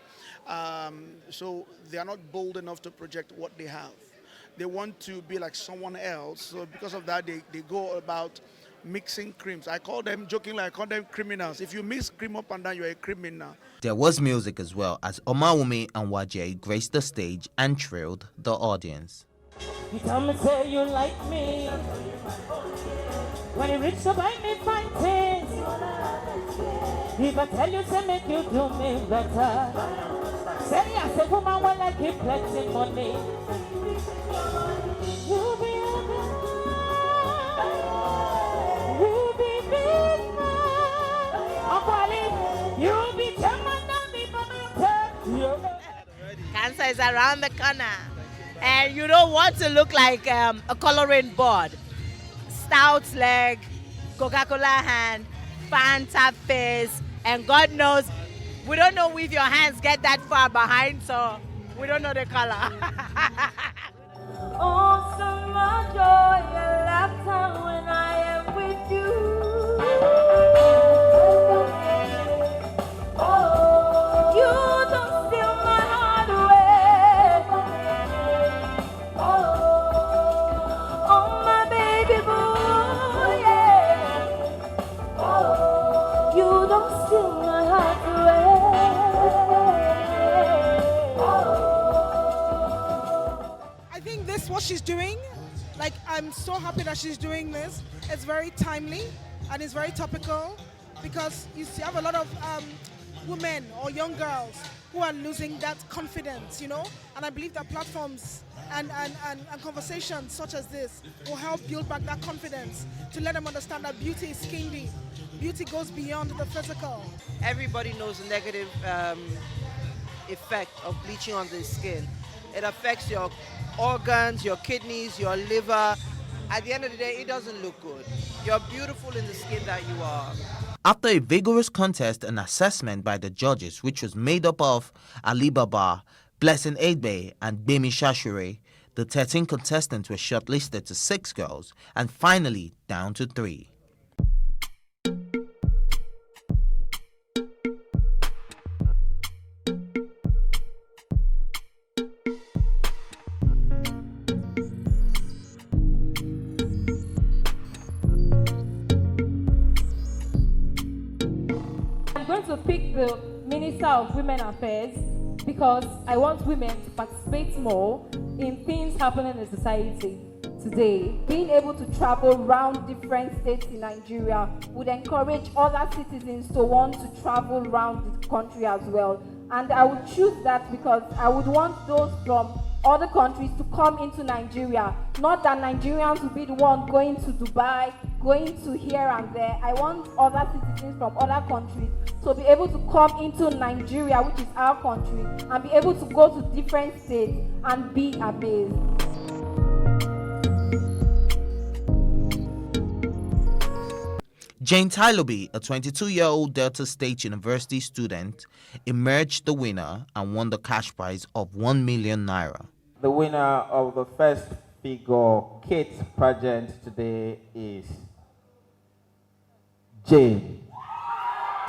so they are not bold enough to project what they have. They want to be like someone else. So because of that, they go about mixing creams. I call them, jokingly, I call them criminals. If you mix cream up and down, you're a criminal. There was music as well as Omawumi and Wajay graced the stage and thrilled the audience. You tell me say you like me. When you reach to buy me fine things. If I tell you say make you do me better. Say yes, a woman will I keep plenty money. You be Cancer is around the corner, and you don't want to look like a coloring board. Stout leg, Coca-Cola hand, Fanta face, and God knows, we don't know if your hands get that far behind, so we don't know the color. Oh, so much joy and laughter when I am with you. Oh, you don't steal my heart away. Oh, my baby boy, yeah. Oh, you don't steal my heart away. I think this, what she's doing, like, I'm so happy that she's doing this. It's very timely and it's very topical because you have a lot of women or young girls who are losing that confidence, you know? And I believe that platforms and conversations such as this will help build back that confidence to let them understand that beauty is skin deep. Beauty goes beyond the physical. Everybody knows the negative effect of bleaching on the skin. It affects your organs, your kidneys, your liver. At the end of the day, it doesn't look good. You're beautiful in the skin that you are. After a vigorous contest and assessment by the judges, which was made up of Ali Baba, Blessing Egbe, and Bemi Shashure, the 13 contestants were shortlisted to 6 girls and finally down to 3. To pick the Minister of Women Affairs because I want women to participate more in things happening in society today. Being able to travel around different states in Nigeria would encourage other citizens to want to travel around the country as well. And I would choose that because I would want those from other countries to come into Nigeria. Not that Nigerians will be the one going to Dubai, going to here and there. I want other citizens from other countries to be able to come into Nigeria, which is our country, and be able to go to different states and be amazed. Jane Tyloby, a 22-year-old Delta State University student, emerged the winner and won the cash prize of 1 million naira. The winner of the first figure kit pageant today is Jane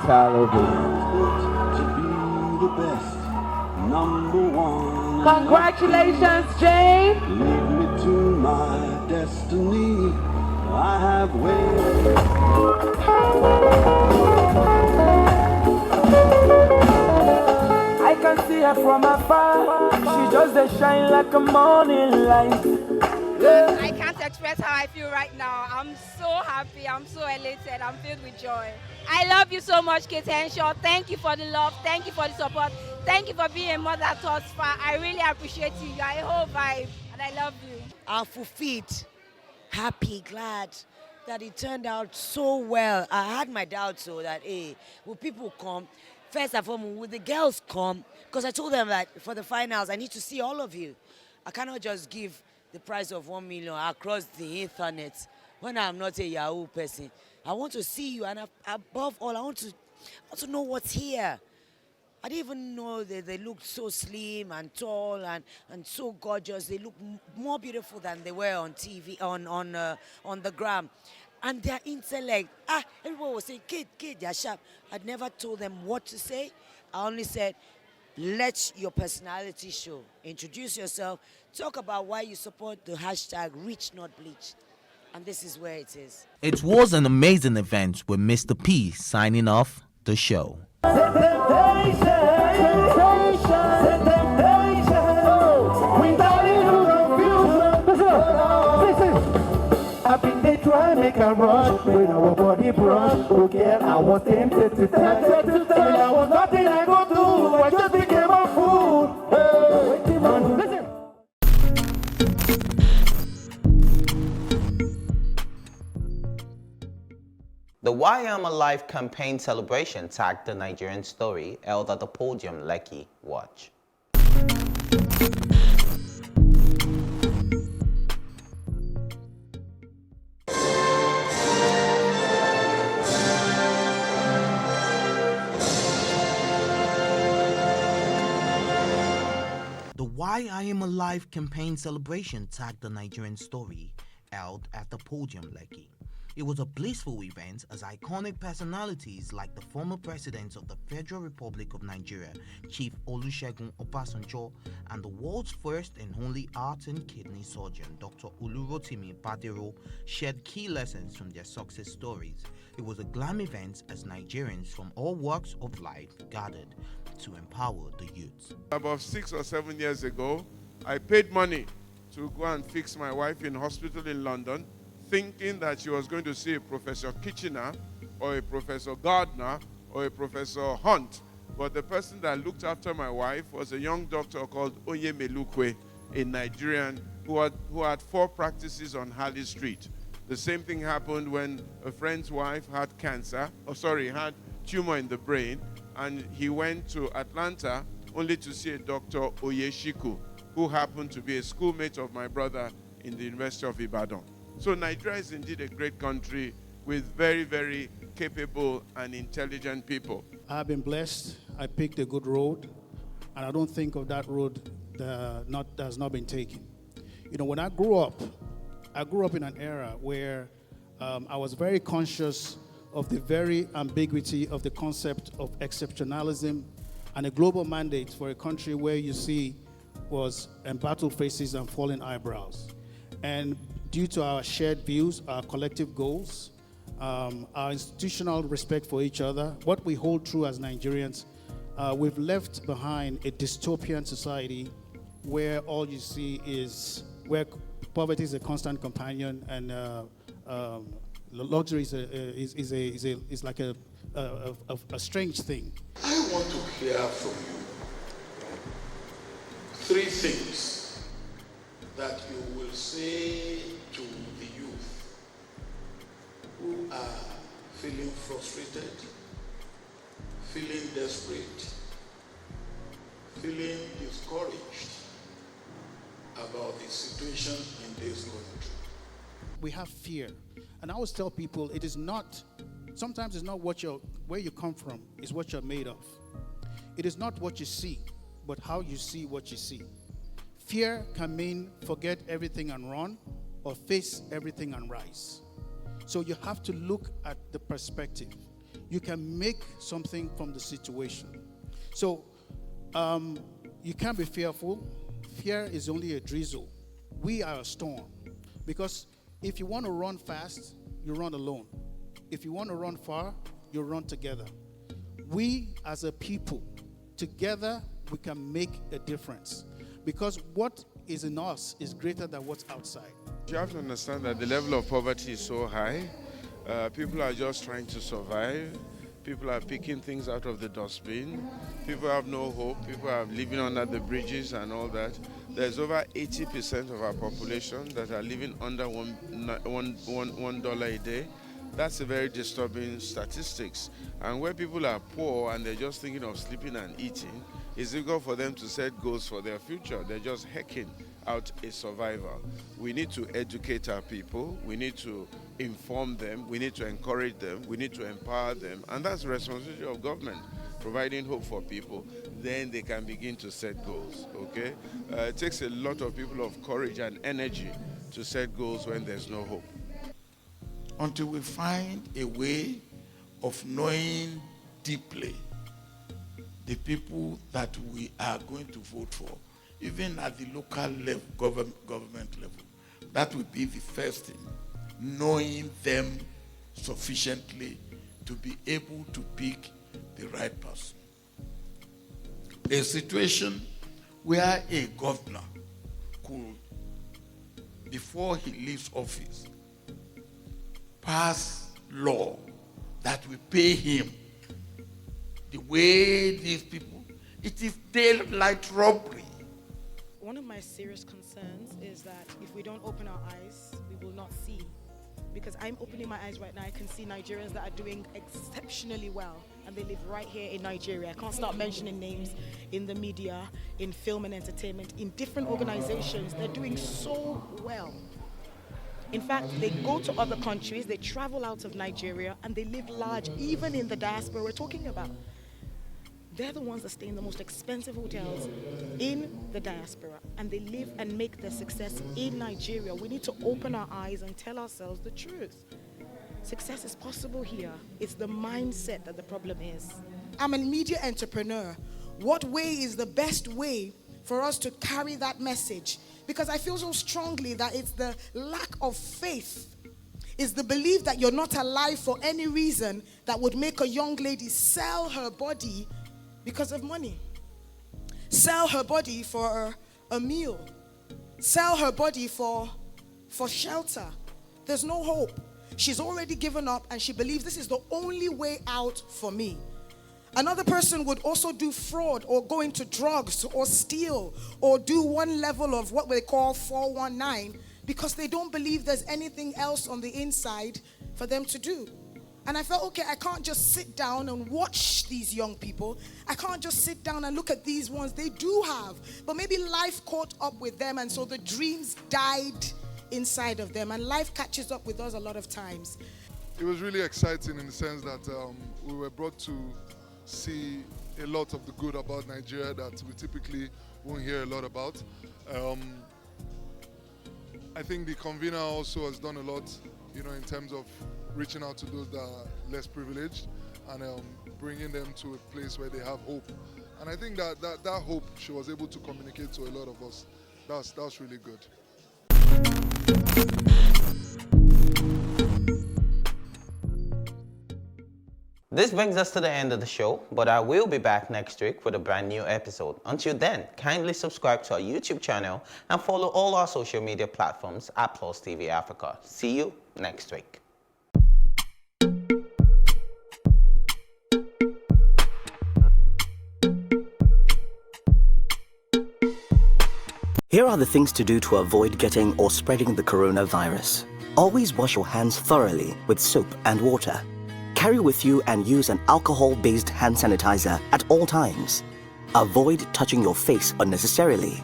Tyloby. Congratulations, Jane. Lead me to my destiny. I have waited. I can see her from afar. She just a shine like a morning light. Yeah. I can't express how I feel right now. I'm so happy. I'm so elated. I'm filled with joy. I love you so much, Kate Henshaw. Thank you for the love. Thank you for the support. Thank you for being a mother thus far. I really appreciate you. You are a whole vibe, and I love you. I'm fulfilled, happy, glad that it turned out so well. I had my doubts, so that, hey, will people come? First and foremost, will the girls come? Because I told them that for the finals, I need to see all of you. I cannot just give the price of 1 million across the internet when I'm not a Yahoo person. I want to see you, and above all, I want to know what's here. I didn't even know that they looked so slim and tall and so gorgeous. They look more beautiful than they were on TV, on the gram. And their intellect, everyone was saying, kid, they're sharp. I'd never told them what to say. I only said, let your personality show. Introduce yourself. Talk about why you support the hashtag Rich Not Bleach. And this is where it is. It was an amazing event with Mr. P signing off the show. I've been there trying to make a rush when our body brush. Oh girl, I was tempted to touch. When I was nothing I go do, I just became a fool. Listen. The Why I'm Alive campaign celebration tagged the Nigerian story held at the podium Lekki. Watch. The Why I Am Alive campaign celebration tagged the Nigerian story held at the podium Lekki. It was a blissful event as iconic personalities like the former president of the Federal Republic of Nigeria, Chief Olusegun Obasanjo, and the world's first and only heart and kidney surgeon, Dr. Olurotimi Badero, shared key lessons from their success stories. It was a glam event as Nigerians from all walks of life gathered to empower the youth. About 6 or 7 years ago, I paid money to go and fix my wife in hospital in London, thinking that she was going to see a Professor Kitchener or a Professor Gardner or a Professor Hunt. But the person that looked after my wife was a young doctor called Oye Melukwe, a Nigerian who had 4 practices on Harley Street. The same thing happened when a friend's wife had had tumor in the brain, and he went to Atlanta only to see a Dr. Oyeshiku, who happened to be a schoolmate of my brother in the University of Ibadan. So Nigeria is indeed a great country with very, very capable and intelligent people. I've been blessed. I picked a good road, and I don't think of that road that has not been taken. You know, when I grew up in an era where I was very conscious of the very ambiguity of the concept of exceptionalism and a global mandate for a country where you see was embattled faces and fallen eyebrows. And due to our shared views, our collective goals, our institutional respect for each other, what we hold true as Nigerians, we've left behind a dystopian society where all you see is, where poverty is a constant companion and luxury is like a strange thing. I want to hear from you 3 things that you will say to the youth who are feeling frustrated, feeling desperate, feeling discouraged about the situation in this country? We have fear. And I always tell people sometimes it's not where you come from, it's what you're made of. It is not what you see, but how you see what you see. Fear can mean forget everything and run, or face everything and rise. So you have to look at the perspective. You can make something from the situation. So you can't be fearful. Fear is only a drizzle. We are a storm. Because if you want to run fast, you run alone. If you want to run far, you run together. We as a people, together we can make a difference. Because what is in us is greater than what's outside. You have to understand that the level of poverty is so high. People are just trying to survive. People are picking things out of the dustbin. People have no hope. People are living under the bridges and all that. There's over 80% of our population that are living under $1 a day. That's a very disturbing statistics. And where people are poor and they're just thinking of sleeping and eating, it's difficult for them to set goals for their future. They're just hacking out a survival. We need to educate our people. We need to inform them. We need to encourage them. We need to empower them. And that's the responsibility of government, providing hope for people. Then they can begin to set goals, okay? It takes a lot of people of courage and energy to set goals when there's no hope. Until we find a way of knowing deeply the people that we are going to vote for, even at the local level, government level. That will be the first thing, knowing them sufficiently to be able to pick the right person. A situation where a governor could, before he leaves office, pass law that will pay him the way these people, it is daylight robbery. One of my serious concerns is that if we don't open our eyes, we will not see. Because I'm opening my eyes right now, I can see Nigerians that are doing exceptionally well, and they live right here in Nigeria. I can't start mentioning names in the media, in film and entertainment, in different organizations. They're doing so well. In fact, they go to other countries, they travel out of Nigeria, and they live large, even in the diaspora we're talking about. They're the ones that stay in the most expensive hotels in the diaspora, and they live and make their success in Nigeria. We need to open our eyes and tell ourselves the truth. Success is possible here. It's the mindset that the problem is. I'm a media entrepreneur. What way is the best way for us to carry that message? Because I feel so strongly that it's the lack of faith, it's the belief that you're not alive for any reason that would make a young lady sell her body because of money. Sell her body for a meal. Sell her body for shelter. There's no hope. She's already given up and she believes this is the only way out for me. Another person would also do fraud or go into drugs or steal or do one level of what they call 419 because they don't believe there's anything else on the inside for them to do. And I felt, okay, I can't just sit down and watch these young people. I can't just sit down and look at these ones. They do have, but maybe life caught up with them, and so the dreams died inside of them, and life catches up with us a lot of times. It was really exciting in the sense that we were brought to see a lot of the good about Nigeria that we typically won't hear a lot about. I think the convener also has done a lot, in terms of reaching out to those that are less privileged and bringing them to a place where they have hope. And I think that hope she was able to communicate to a lot of us. That's really good. This brings us to the end of the show, but I will be back next week with a brand new episode. Until then, kindly subscribe to our YouTube channel and follow all our social media platforms at Plus TV Africa. See you next week. Here are the things to do to avoid getting or spreading the coronavirus. Always wash your hands thoroughly with soap and water. Carry with you and use an alcohol-based hand sanitizer at all times. Avoid touching your face unnecessarily.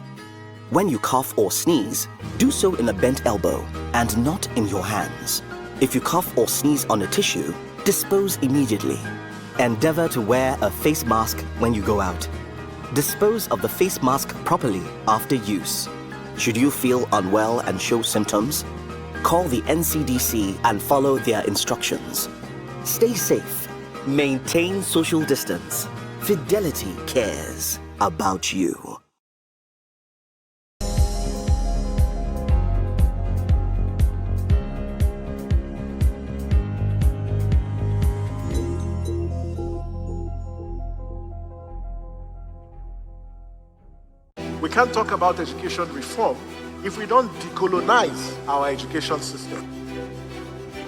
When you cough or sneeze, do so in a bent elbow and not in your hands. If you cough or sneeze on a tissue, dispose immediately. Endeavor to wear a face mask when you go out. Dispose of the face mask properly after use. Should you feel unwell and show symptoms, call the NCDC and follow their instructions. Stay safe. Maintain social distance. Fidelity cares about you. We can't talk about education reform if we don't decolonize our education system.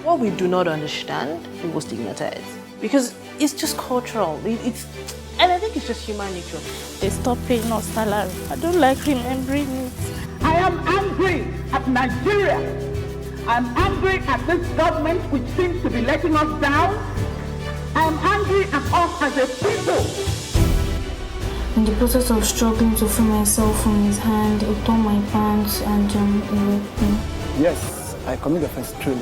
What we do not understand, we will stigmatize. Because it's just cultural. And I think it's just human nature. They stop paying us salary. I don't like remembering it. I am angry at Nigeria. I'm angry at this government which seems to be letting us down. I'm angry at us as a people. In the process of struggling to free myself from his hand, he tore my pants and he raped me. Yes, I commit offense truly.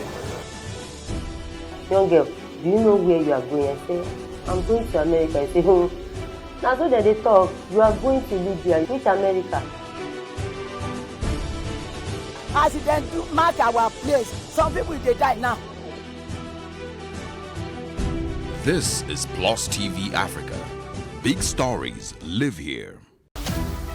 Young girl, do you know where you are going? I say, I'm going to America. I say, now so that they talk, you are going to Libya. Which America? As it then do mark our place, some people they die now. This is Plus TV Africa. Big stories live here.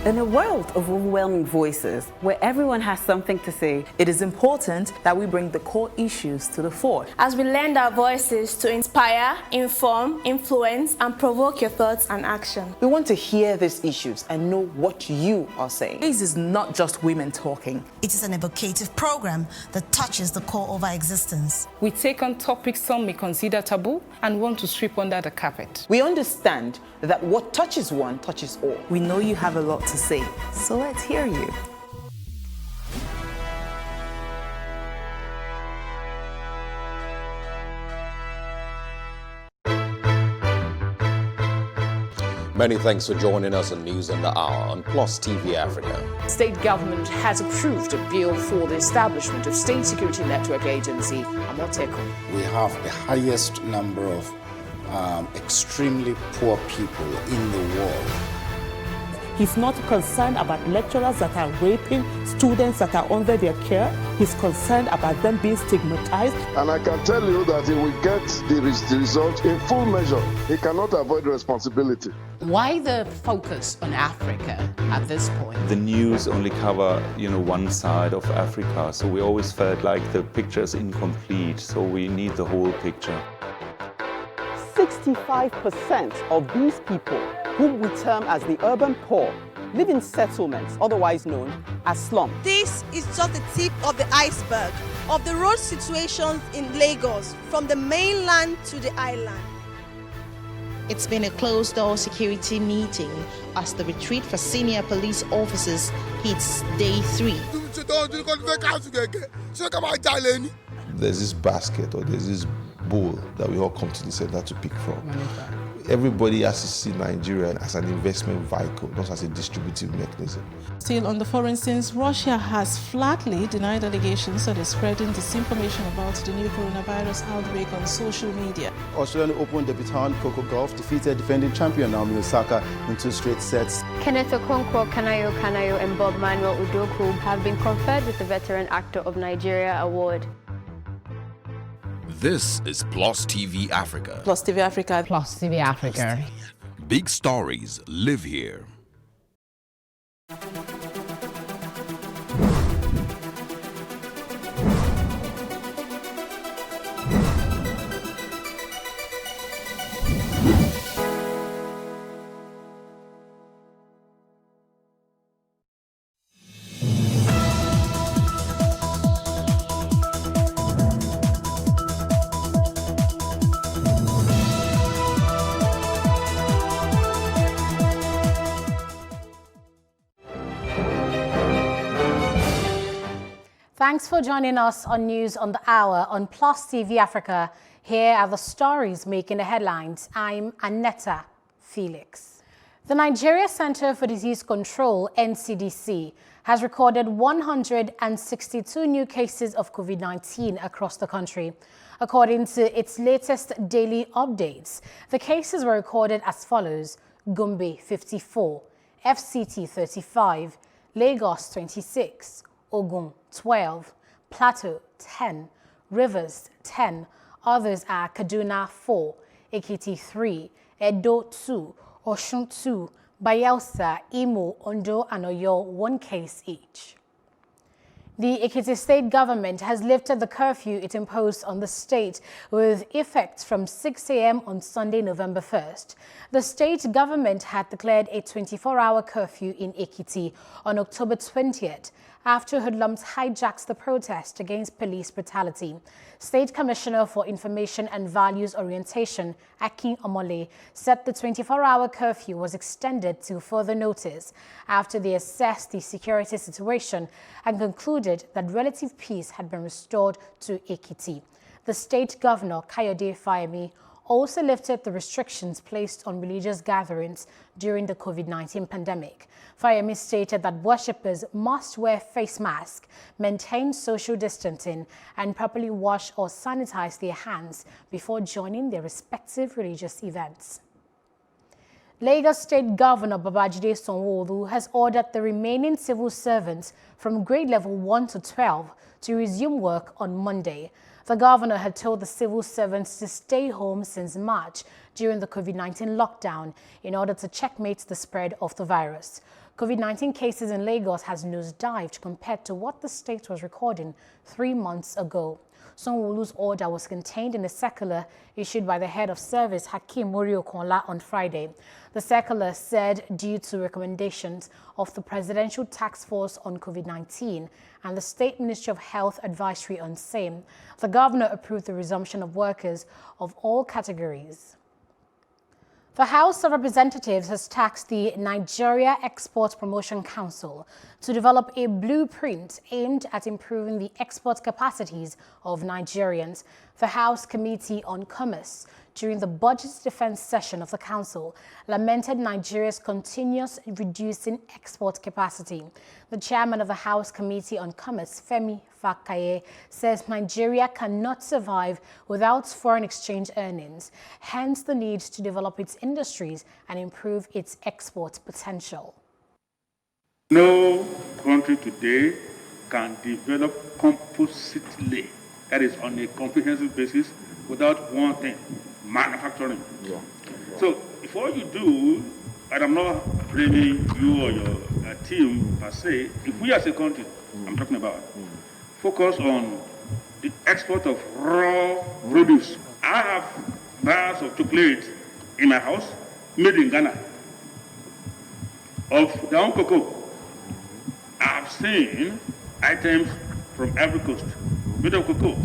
In a world of overwhelming voices, where everyone has something to say, it is important that we bring the core issues to the fore. As we lend our voices to inspire, inform, influence, and provoke your thoughts and action. We want to hear these issues and know what you are saying. This is not just women talking. It is an evocative program that touches the core of our existence. We take on topics some may consider taboo and want to sweep under the carpet. We understand that what touches one touches all. We know you have a lot to say, so let's hear you. Many thanks for joining us on News on the Hour on Plus TV Africa. State government has approved a bill for the establishment of State Security Network Agency, Amoteco. We have the highest number of extremely poor people in the world. He's not concerned about lecturers that are raping students that are under their care. He's concerned about them being stigmatized. And I can tell you that he will get the result in full measure. He cannot avoid responsibility. Why the focus on Africa at this point? The news only cover, one side of Africa, so we always felt like the picture is incomplete, so we need the whole picture. 65% of these people, whom we term as the urban poor, live in settlements, otherwise known as slums. This is just the tip of the iceberg of the road situations in Lagos, from the mainland to the island. It's been a closed-door security meeting as the retreat for senior police officers hits day 3. There's this basket or there's this bowl that we all come to the center to pick from. Everybody has to see Nigeria as an investment vehicle, not as a distributive mechanism. Still on the foreign scenes, Russia has flatly denied allegations that is spreading disinformation about the new coronavirus outbreak on social media. Australian Open debutant Coco Gauff defeated defending champion Naomi Osaka in 2 straight sets. Kenneth Okonkwo Kanayo and Bob Manuel Udoku have been conferred with the Veteran Actor of Nigeria Award. This is Plus TV Africa. Plus TV Africa. Plus TV Africa. Big stories live here. Thanks for joining us on News on the Hour on Plus TV Africa. Here are the stories making the headlines. I'm Anetta Felix. The Nigeria Center for Disease Control, NCDC, has recorded 162 new cases of COVID-19 across the country. According to its latest daily updates, the cases were recorded as follows: Gombe 54, FCT 35, Lagos 26, Ogun 12, Plateau 10, Rivers 10, others are Kaduna 4, Ekiti 3, Edo 2, Osun 2, Bayelsa, Imo, Ondo and Oyo 1 case each. The Ekiti state government has lifted the curfew it imposed on the state with effect from 6 a.m. on Sunday, November 1st. The state government had declared a 24-hour curfew in Ekiti on October 20th after hoodlums hijacked the protest against police brutality. State Commissioner for Information and Values Orientation, Akin Omole, said the 24-hour curfew was extended to further notice after they assessed the security situation and concluded that relative peace had been restored to Ekiti. The state governor, Kayode Fayemi, also lifted the restrictions placed on religious gatherings during the COVID-19 pandemic. Fayemi stated that worshippers must wear face masks, maintain social distancing, and properly wash or sanitize their hands before joining their respective religious events. Lagos State Governor Babajide Sanwo-Olu has ordered the remaining civil servants from grade level 1 to 12 to resume work on Monday. The governor had told the civil servants to stay home since March during the COVID-19 lockdown in order to checkmate the spread of the virus. COVID-19 cases in Lagos has nosedived compared to what the state was recording 3 months ago. Sanwo-Olu's order was contained in a circular issued by the head of service, Hakeem Moriokonla, on Friday. The circular said, due to recommendations of the Presidential Task Force on COVID-19 and the State Ministry of Health advisory on same, the governor approved the resumption of workers of all categories. The House of Representatives has tasked the Nigeria Export Promotion Council to develop a blueprint aimed at improving the export capacities of Nigerians. The House Committee on Commerce, during the Budget Defense session of the Council, lamented Nigeria's continuous reducing export capacity. The chairman of the House Committee on Commerce, Femi Fakaye, says Nigeria cannot survive without foreign exchange earnings, hence the need to develop its industries and improve its export potential. No country today can develop compositely, that is on a comprehensive basis, without one thing: manufacturing. Yeah. So if all you do, and I'm not blaming you or your team per se, if we as a country, I'm talking about, focus on the export of raw produce. I have bars of chocolate in my house made in Ghana of their own cocoa. I've seen items from every coast made of cocoa.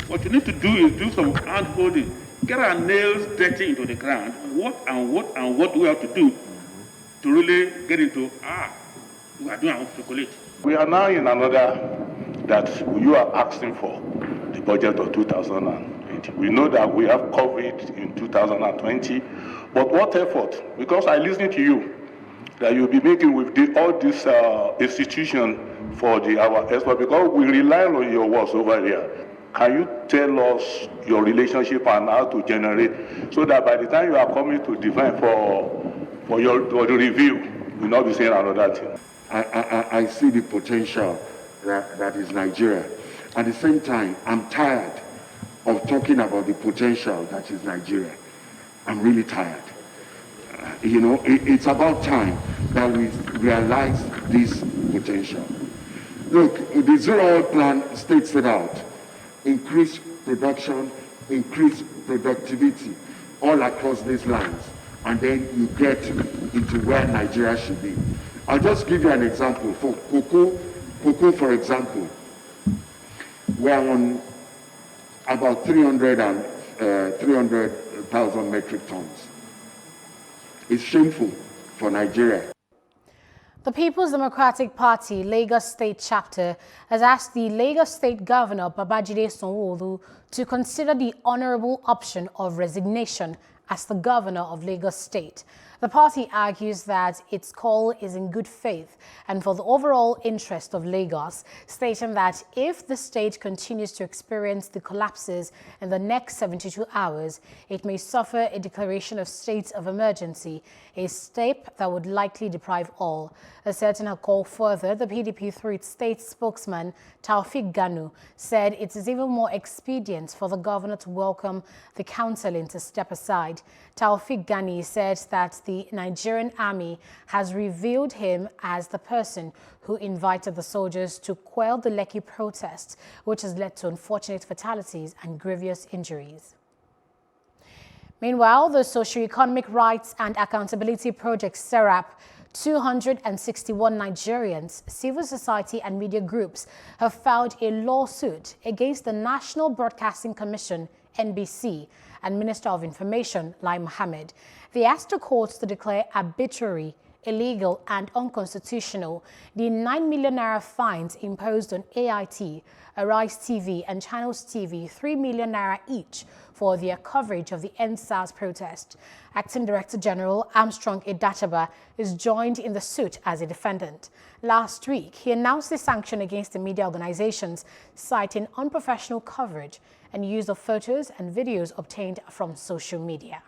What you need to do is do some hand holding. Get our nails dirty into the ground. What do we have to do to really get into, we are doing our own chocolate. We are now in another that you are asking for, the budget of 2020. We know that we have COVID in 2020, but what effort? Because I listen to you, that you'll be making with all this institution for our export, because we rely on your words over here. Can you tell us your relationship and how to generate, so that by the time you are coming to define for the review, you'll not be saying another thing? I see the potential that is Nigeria. At the same time, I'm tired of talking about the potential that is Nigeria. I'm really tired. It's about time that we realize this potential. Look, the Zero Oil Plan states it out. Increase production, increase productivity all across these lines, and then you get into where Nigeria should be. I'll just give you an example. For cocoa, for example, we're on about 300,000 metric tons. It's shameful for Nigeria. The People's Democratic Party Lagos State Chapter has asked the Lagos State Governor Babajide Sanwo-Olu to consider the honorable option of resignation as the Governor of Lagos State. The party argues that its call is in good faith and for the overall interest of Lagos, stating that if the state continues to experience the collapses in the next 72 hours, it may suffer a declaration of state of emergency, a step that would likely deprive all. Asserting her call further, the PDP, through its state spokesman, Taofiq Ganu, said it is even more expedient for the governor to welcome the council to step aside. Taofiq Gani said that the Nigerian army has revealed him as the person who invited the soldiers to quell the Lekki protests, which has led to unfortunate fatalities and grievous injuries. Meanwhile, the Socio-Economic Rights and Accountability Project, SERAP, 261 Nigerians, civil society and media groups have filed a lawsuit against the National Broadcasting Commission, NBC, and Minister of Information, Lai Mohammed. They asked the courts to declare arbitrary, illegal and unconstitutional the 9 million naira fines imposed on AIT, Arise TV and Channels TV, 3 million naira each for their coverage of the EndSARS protest. Acting Director General Armstrong Idachaba is joined in the suit as a defendant. Last week, he announced a sanction against the media organizations, citing unprofessional coverage and use of photos and videos obtained from social media.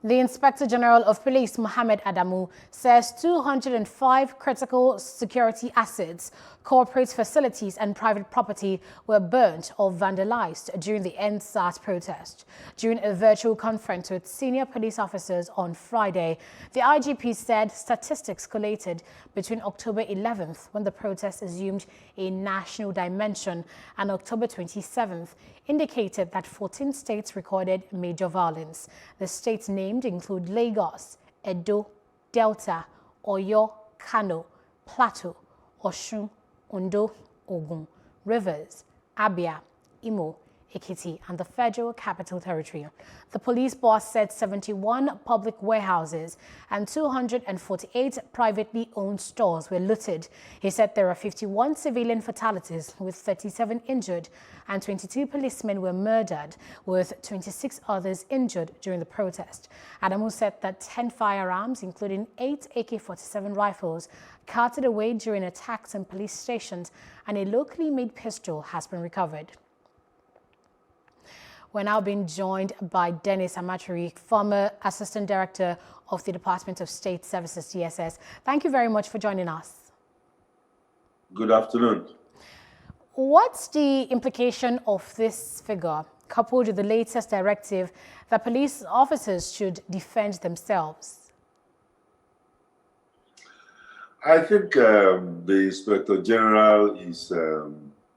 The Inspector General of Police, Mohammed Adamu, says 205 critical security assets, corporate facilities and private property were burnt or vandalized during the EndSARS protest. During a virtual conference with senior police officers on Friday, the IGP said statistics collated between October 11th, when the protest assumed a national dimension, and October 27th, indicated that 14 states recorded major violence. The states named include Lagos, Edo, Delta, Oyo, Kano, Plateau, Osun, Ondo, Ogun, Rivers, Abia, Imo, Ekiti, and the Federal Capital Territory. The police boss said 71 public warehouses and 248 privately owned stores were looted. He said there are 51 civilian fatalities, with 37 injured, and 22 policemen were murdered, with 26 others injured during the protest. Adamu said that 10 firearms, including 8 AK-47 rifles, carted away during attacks on police stations, and a locally made pistol has been recovered. We're now being joined by Dennis Amaturi, former Assistant Director of the Department of State Services, DSS. Thank you very much for joining us. Good afternoon. What's the implication of this figure, coupled with the latest directive that police officers should defend themselves? I think the Inspector General is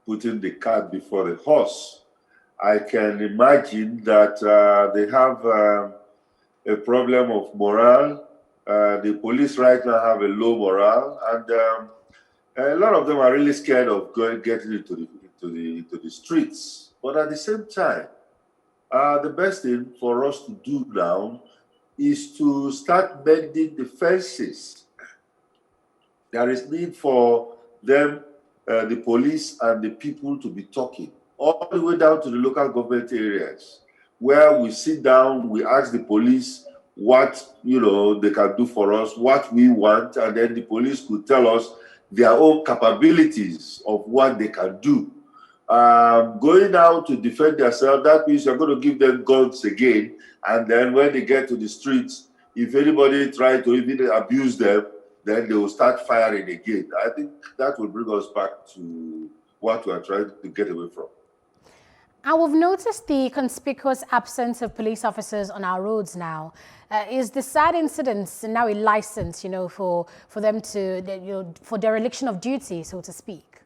putting the cart before the horse. I can imagine that they have a problem of morale. The police right now have a low morale, and a lot of them are really scared of getting into the streets. But at the same time, the best thing for us to do now is to start mending the fences. There is need for them, the police and the people, to be talking all the way down to the local government areas, where we sit down, we ask the police what they can do for us, what we want, and then the police could tell us their own capabilities of what they can do. Going out to defend themselves, that means you're going to give them guns again, and then when they get to the streets, if anybody tries to even abuse them, then they will start firing again. I think that will bring us back to what we are trying to get away from. And we've noticed the conspicuous absence of police officers on our roads now. Is the sad incident now a license, for them to, for dereliction of duty, so to speak?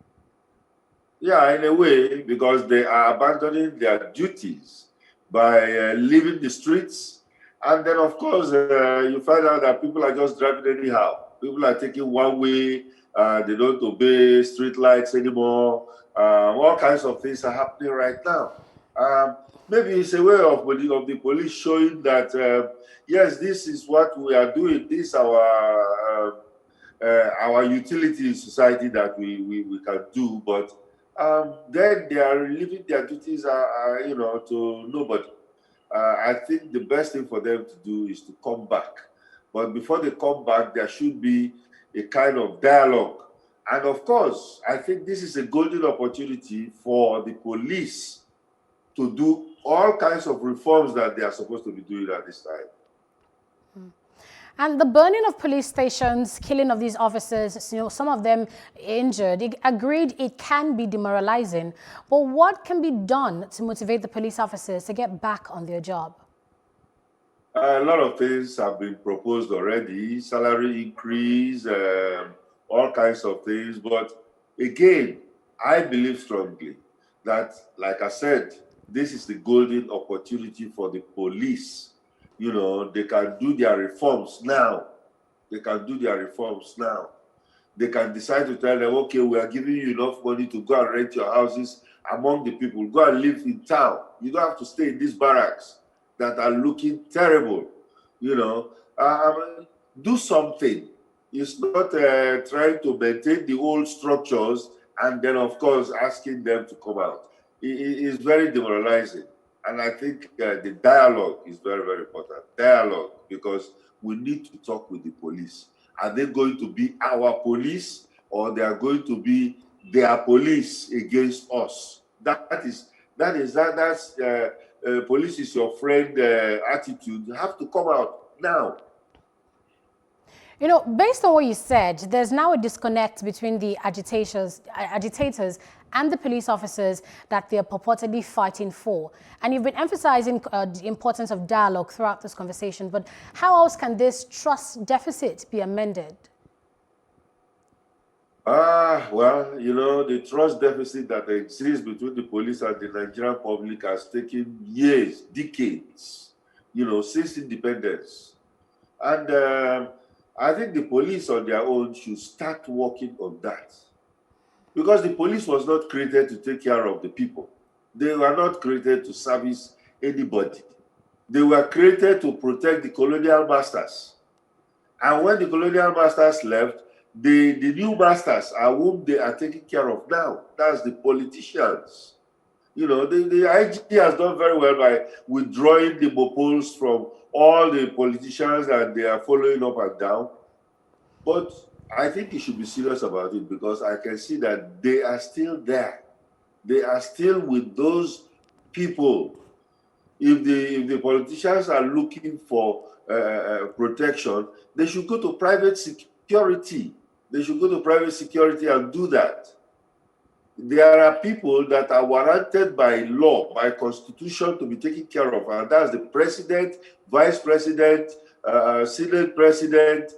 Yeah, in a way, because they are abandoning their duties by leaving the streets. And then, of course, you find out that people are just driving anyhow. People are taking one way. They don't obey street lights anymore. All kinds of things are happening right now. Maybe it's a way of the police showing that, yes, this is what we are doing. This is our utility in society that we can do. But then they are leaving their duties, to nobody. I think the best thing for them to do is to come back. But before they come back, there should be a kind of dialogue. And of course, I think this is a golden opportunity for the police to do all kinds of reforms that they are supposed to be doing at this time. And the burning of police stations, killing of these officers, some of them injured, agreed it can be demoralizing. But what can be done to motivate the police officers to get back on their job? A lot of things have been proposed already, salary increase, all kinds of things. But again, I believe strongly that, like I said, this is the golden opportunity for the police. They can do their reforms now. They can do their reforms now. They can decide to tell them, okay, we are giving you enough money to go and rent your houses among the people. Go and live in town. You don't have to stay in these barracks that are looking terrible. Do something. It's not trying to maintain the old structures and then, of course, asking them to come out. It is very demoralizing. And I think the dialogue is very, very important. Dialogue, because we need to talk with the police. Are they going to be our police, or they are going to be their police against us? That's police is your friend attitude. You have to come out now. Based on what you said, there's now a disconnect between the agitators and the police officers that they're purportedly fighting for. And you've been emphasizing the importance of dialogue throughout this conversation, but how else can this trust deficit be amended? The trust deficit that exists between the police and the Nigerian public has taken years, decades, since independence. And I think the police on their own should start working on that. Because the police was not created to take care of the people. They were not created to service anybody. They were created to protect the colonial masters. And when the colonial masters left, the new masters are whom they are taking care of now. That's the politicians. The IG has done very well by withdrawing the mopoles from all the politicians that they are following up and down. But I think you should be serious about it, because I can see that they are still there. They are still with those people. If the politicians are looking for protection, they should go to private security. They should go to private security and do that. There are people that are warranted by law, by constitution, to be taken care of, and that's the president, vice president, senate president,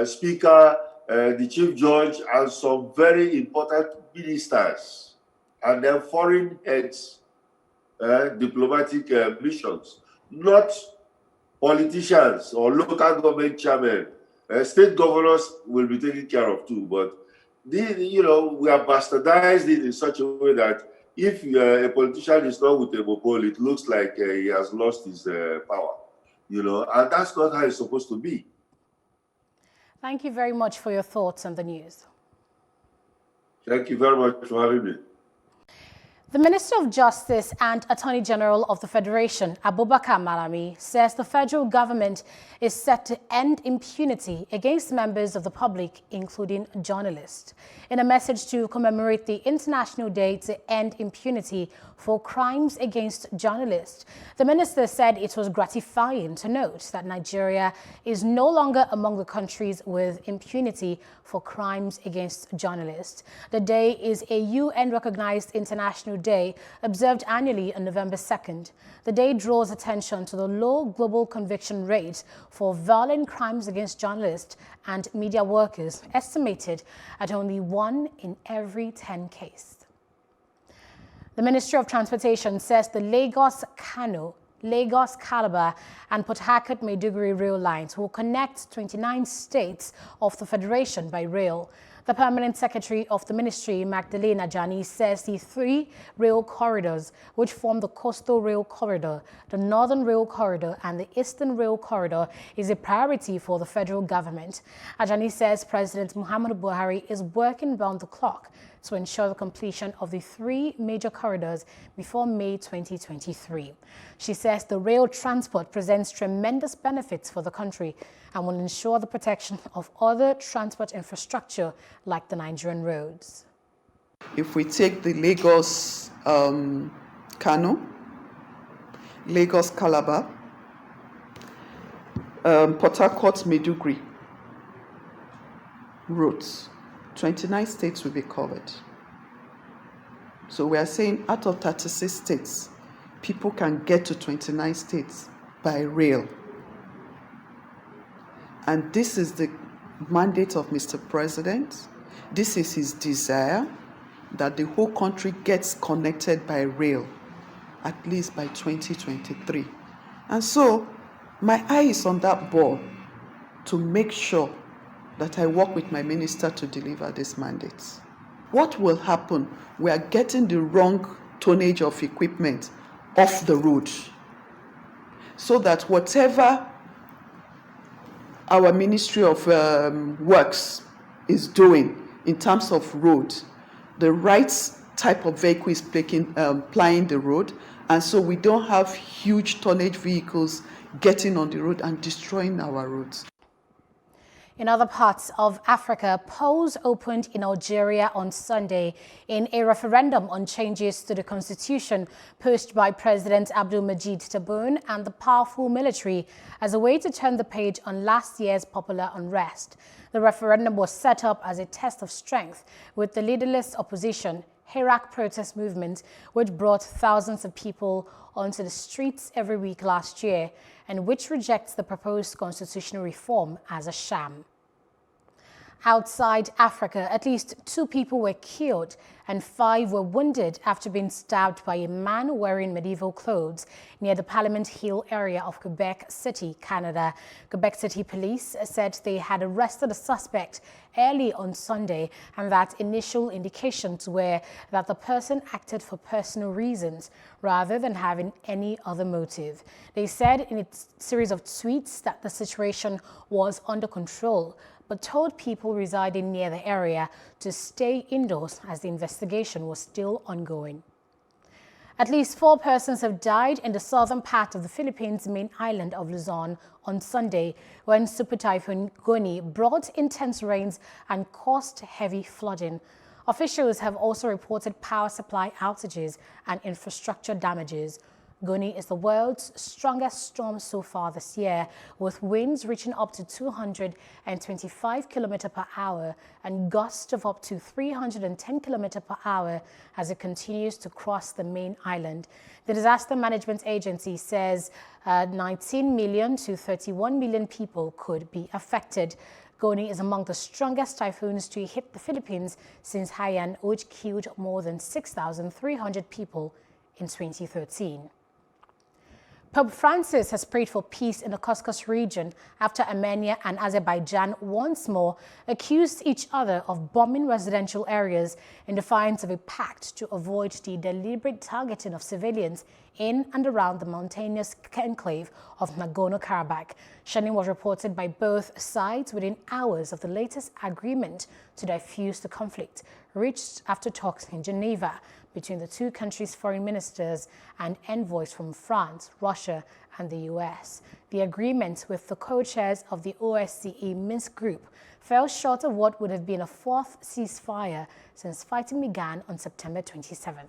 speaker, the chief judge, and some very important ministers, and then foreign heads, diplomatic missions, not politicians or local government chairmen. State governors will be taken care of too, but we have bastardized it in such a way that if a politician is not with a mopole, it looks like he has lost his power, and that's not how it's supposed to be. Thank you very much for your thoughts on the news. Thank you very much for having me. The Minister of Justice and Attorney General of the Federation, Abubakar Malami, says the federal government is set to end impunity against members of the public, including journalists. In a message to commemorate the International Day to End Impunity for Crimes Against Journalists, the minister said it was gratifying to note that Nigeria is no longer among the countries with impunity for crimes against journalists. The day is a UN-recognized international day observed annually on November 2nd. The day draws attention to the low global conviction rate for violent crimes against journalists and media workers, estimated at only 1 in every 10 cases. The Ministry of Transportation says the Lagos-Kano, Lagos-Calabar and Port Harcourt-Maiduguri rail lines will connect 29 states of the Federation by rail. The permanent secretary of the ministry, Magdalena Jani, says the 3 rail corridors, which form the Coastal Rail Corridor, the Northern Rail Corridor, and the Eastern Rail Corridor, is a priority for the federal government. Ajani says President Muhammadu Buhari is working round the clock to ensure the completion of the 3 major corridors before May 2023. She says the rail transport presents tremendous benefits for the country and will ensure the protection of other transport infrastructure like the Nigerian roads. If we take the Lagos Kano, Lagos Calabar, Port Harcourt Maiduguri routes, 29 states will be covered. So we are saying out of 36 states, people can get to 29 states by rail. And this is the mandate of Mr. President. This is his desire that the whole country gets connected by rail, at least by 2023. And so my eye is on that ball to make sure that I work with my minister to deliver this mandate. What will happen? We are getting the wrong tonnage of equipment off the road, so that whatever our Ministry of Works is doing in terms of road, the right type of vehicle is plying the road, and so we don't have huge tonnage vehicles getting on the road and destroying our roads. In other parts of Africa, polls opened in Algeria on Sunday in a referendum on changes to the constitution pushed by President Abdelmadjid Tebboune and the powerful military as a way to turn the page on last year's popular unrest. The referendum was set up as a test of strength with the leaderless opposition, Hirak protest movement, which brought thousands of people onto the streets every week last year and which rejects the proposed constitutional reform as a sham. Outside Africa, at least 2 people were killed and 5 were wounded after being stabbed by a man wearing medieval clothes near the Parliament Hill area of Quebec City, Canada. Quebec City police said they had arrested a suspect early on Sunday and that initial indications were that the person acted for personal reasons rather than having any other motive. They said in a series of tweets that the situation was under control, but told people residing near the area to stay indoors as the investigation was still ongoing. At least 4 persons have died in the southern part of the Philippines' main island of Luzon on Sunday when Super Typhoon Goni brought intense rains and caused heavy flooding. Officials have also reported power supply outages and infrastructure damages. Goni is the world's strongest storm so far this year, with winds reaching up to 225 km per hour and gusts of up to 310 km per hour as it continues to cross the main island. The Disaster Management Agency says 19 million to 31 million people could be affected. Goni is among the strongest typhoons to hit the Philippines since Haiyan, which killed more than 6,300 people in 2013. Pope Francis has prayed for peace in the Caucasus region after Armenia and Azerbaijan once more accused each other of bombing residential areas in defiance of a pact to avoid the deliberate targeting of civilians in and around the mountainous enclave of Nagorno-Karabakh. Shunning was reported by both sides within hours of the latest agreement to diffuse the conflict, reached after talks in Geneva between the 2 countries' foreign ministers and envoys from France, Russia, and the US. The agreement with the co-chairs of the OSCE Minsk group fell short of what would have been a 4th ceasefire since fighting began on September 27th.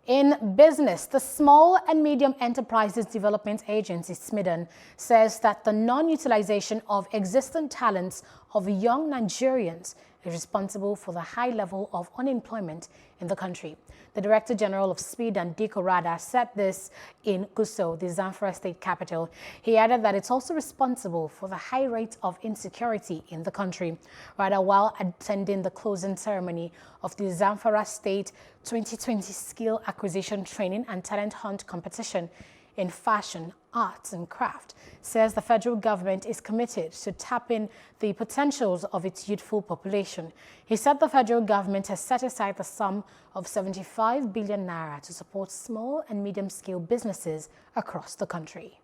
In business, the Small and Medium Enterprises Development Agency, SMIDEN, says that the non-utilization of existing talents of young Nigerians is responsible for the high level of unemployment in the country. The Director General of SMIDEN, Diko Rada, said this in Gusau, the Zamfara state capital. He added that it's also responsible for the high rate of insecurity in the country. Rada, while attending the closing ceremony of the Zamfara State 2020 Skill Acquisition Training and Talent Hunt competition in fashion, arts and craft, says the federal government is committed to tapping the potentials of its youthful population. He said the federal government has set aside the sum of 75 billion naira to support small and medium-scale businesses across the country.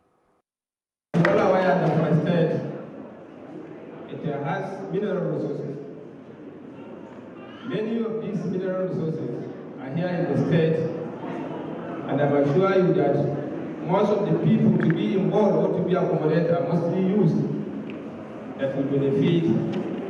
It has mineral resources. Many of these mineral resources are here in the state, and I assure you that most of the people to be involved or to be accommodated are mostly youth that will benefit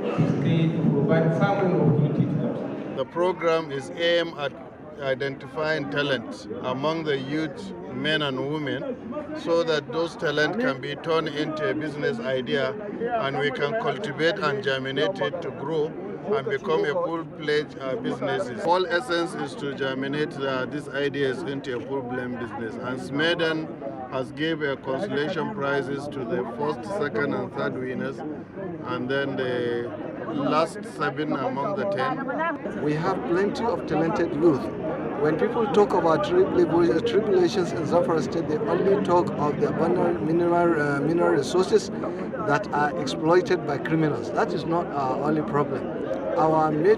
the state to provide farming opportunity to them. The program is aimed at identifying talent among the youth, men and women, so that those talent can be turned into a business idea and we can cultivate and germinate it to grow and become a full-fledged businesses. All essence is to germinate these ideas into a full-blown business. And Smeden has given consolation prizes to the first, second and third winners, and then the last 7 among the 10. We have plenty of talented youth. When people talk about tribulations in Zamfara State, they only talk of the abundant mineral resources that are exploited by criminals. That is not our only problem. Our major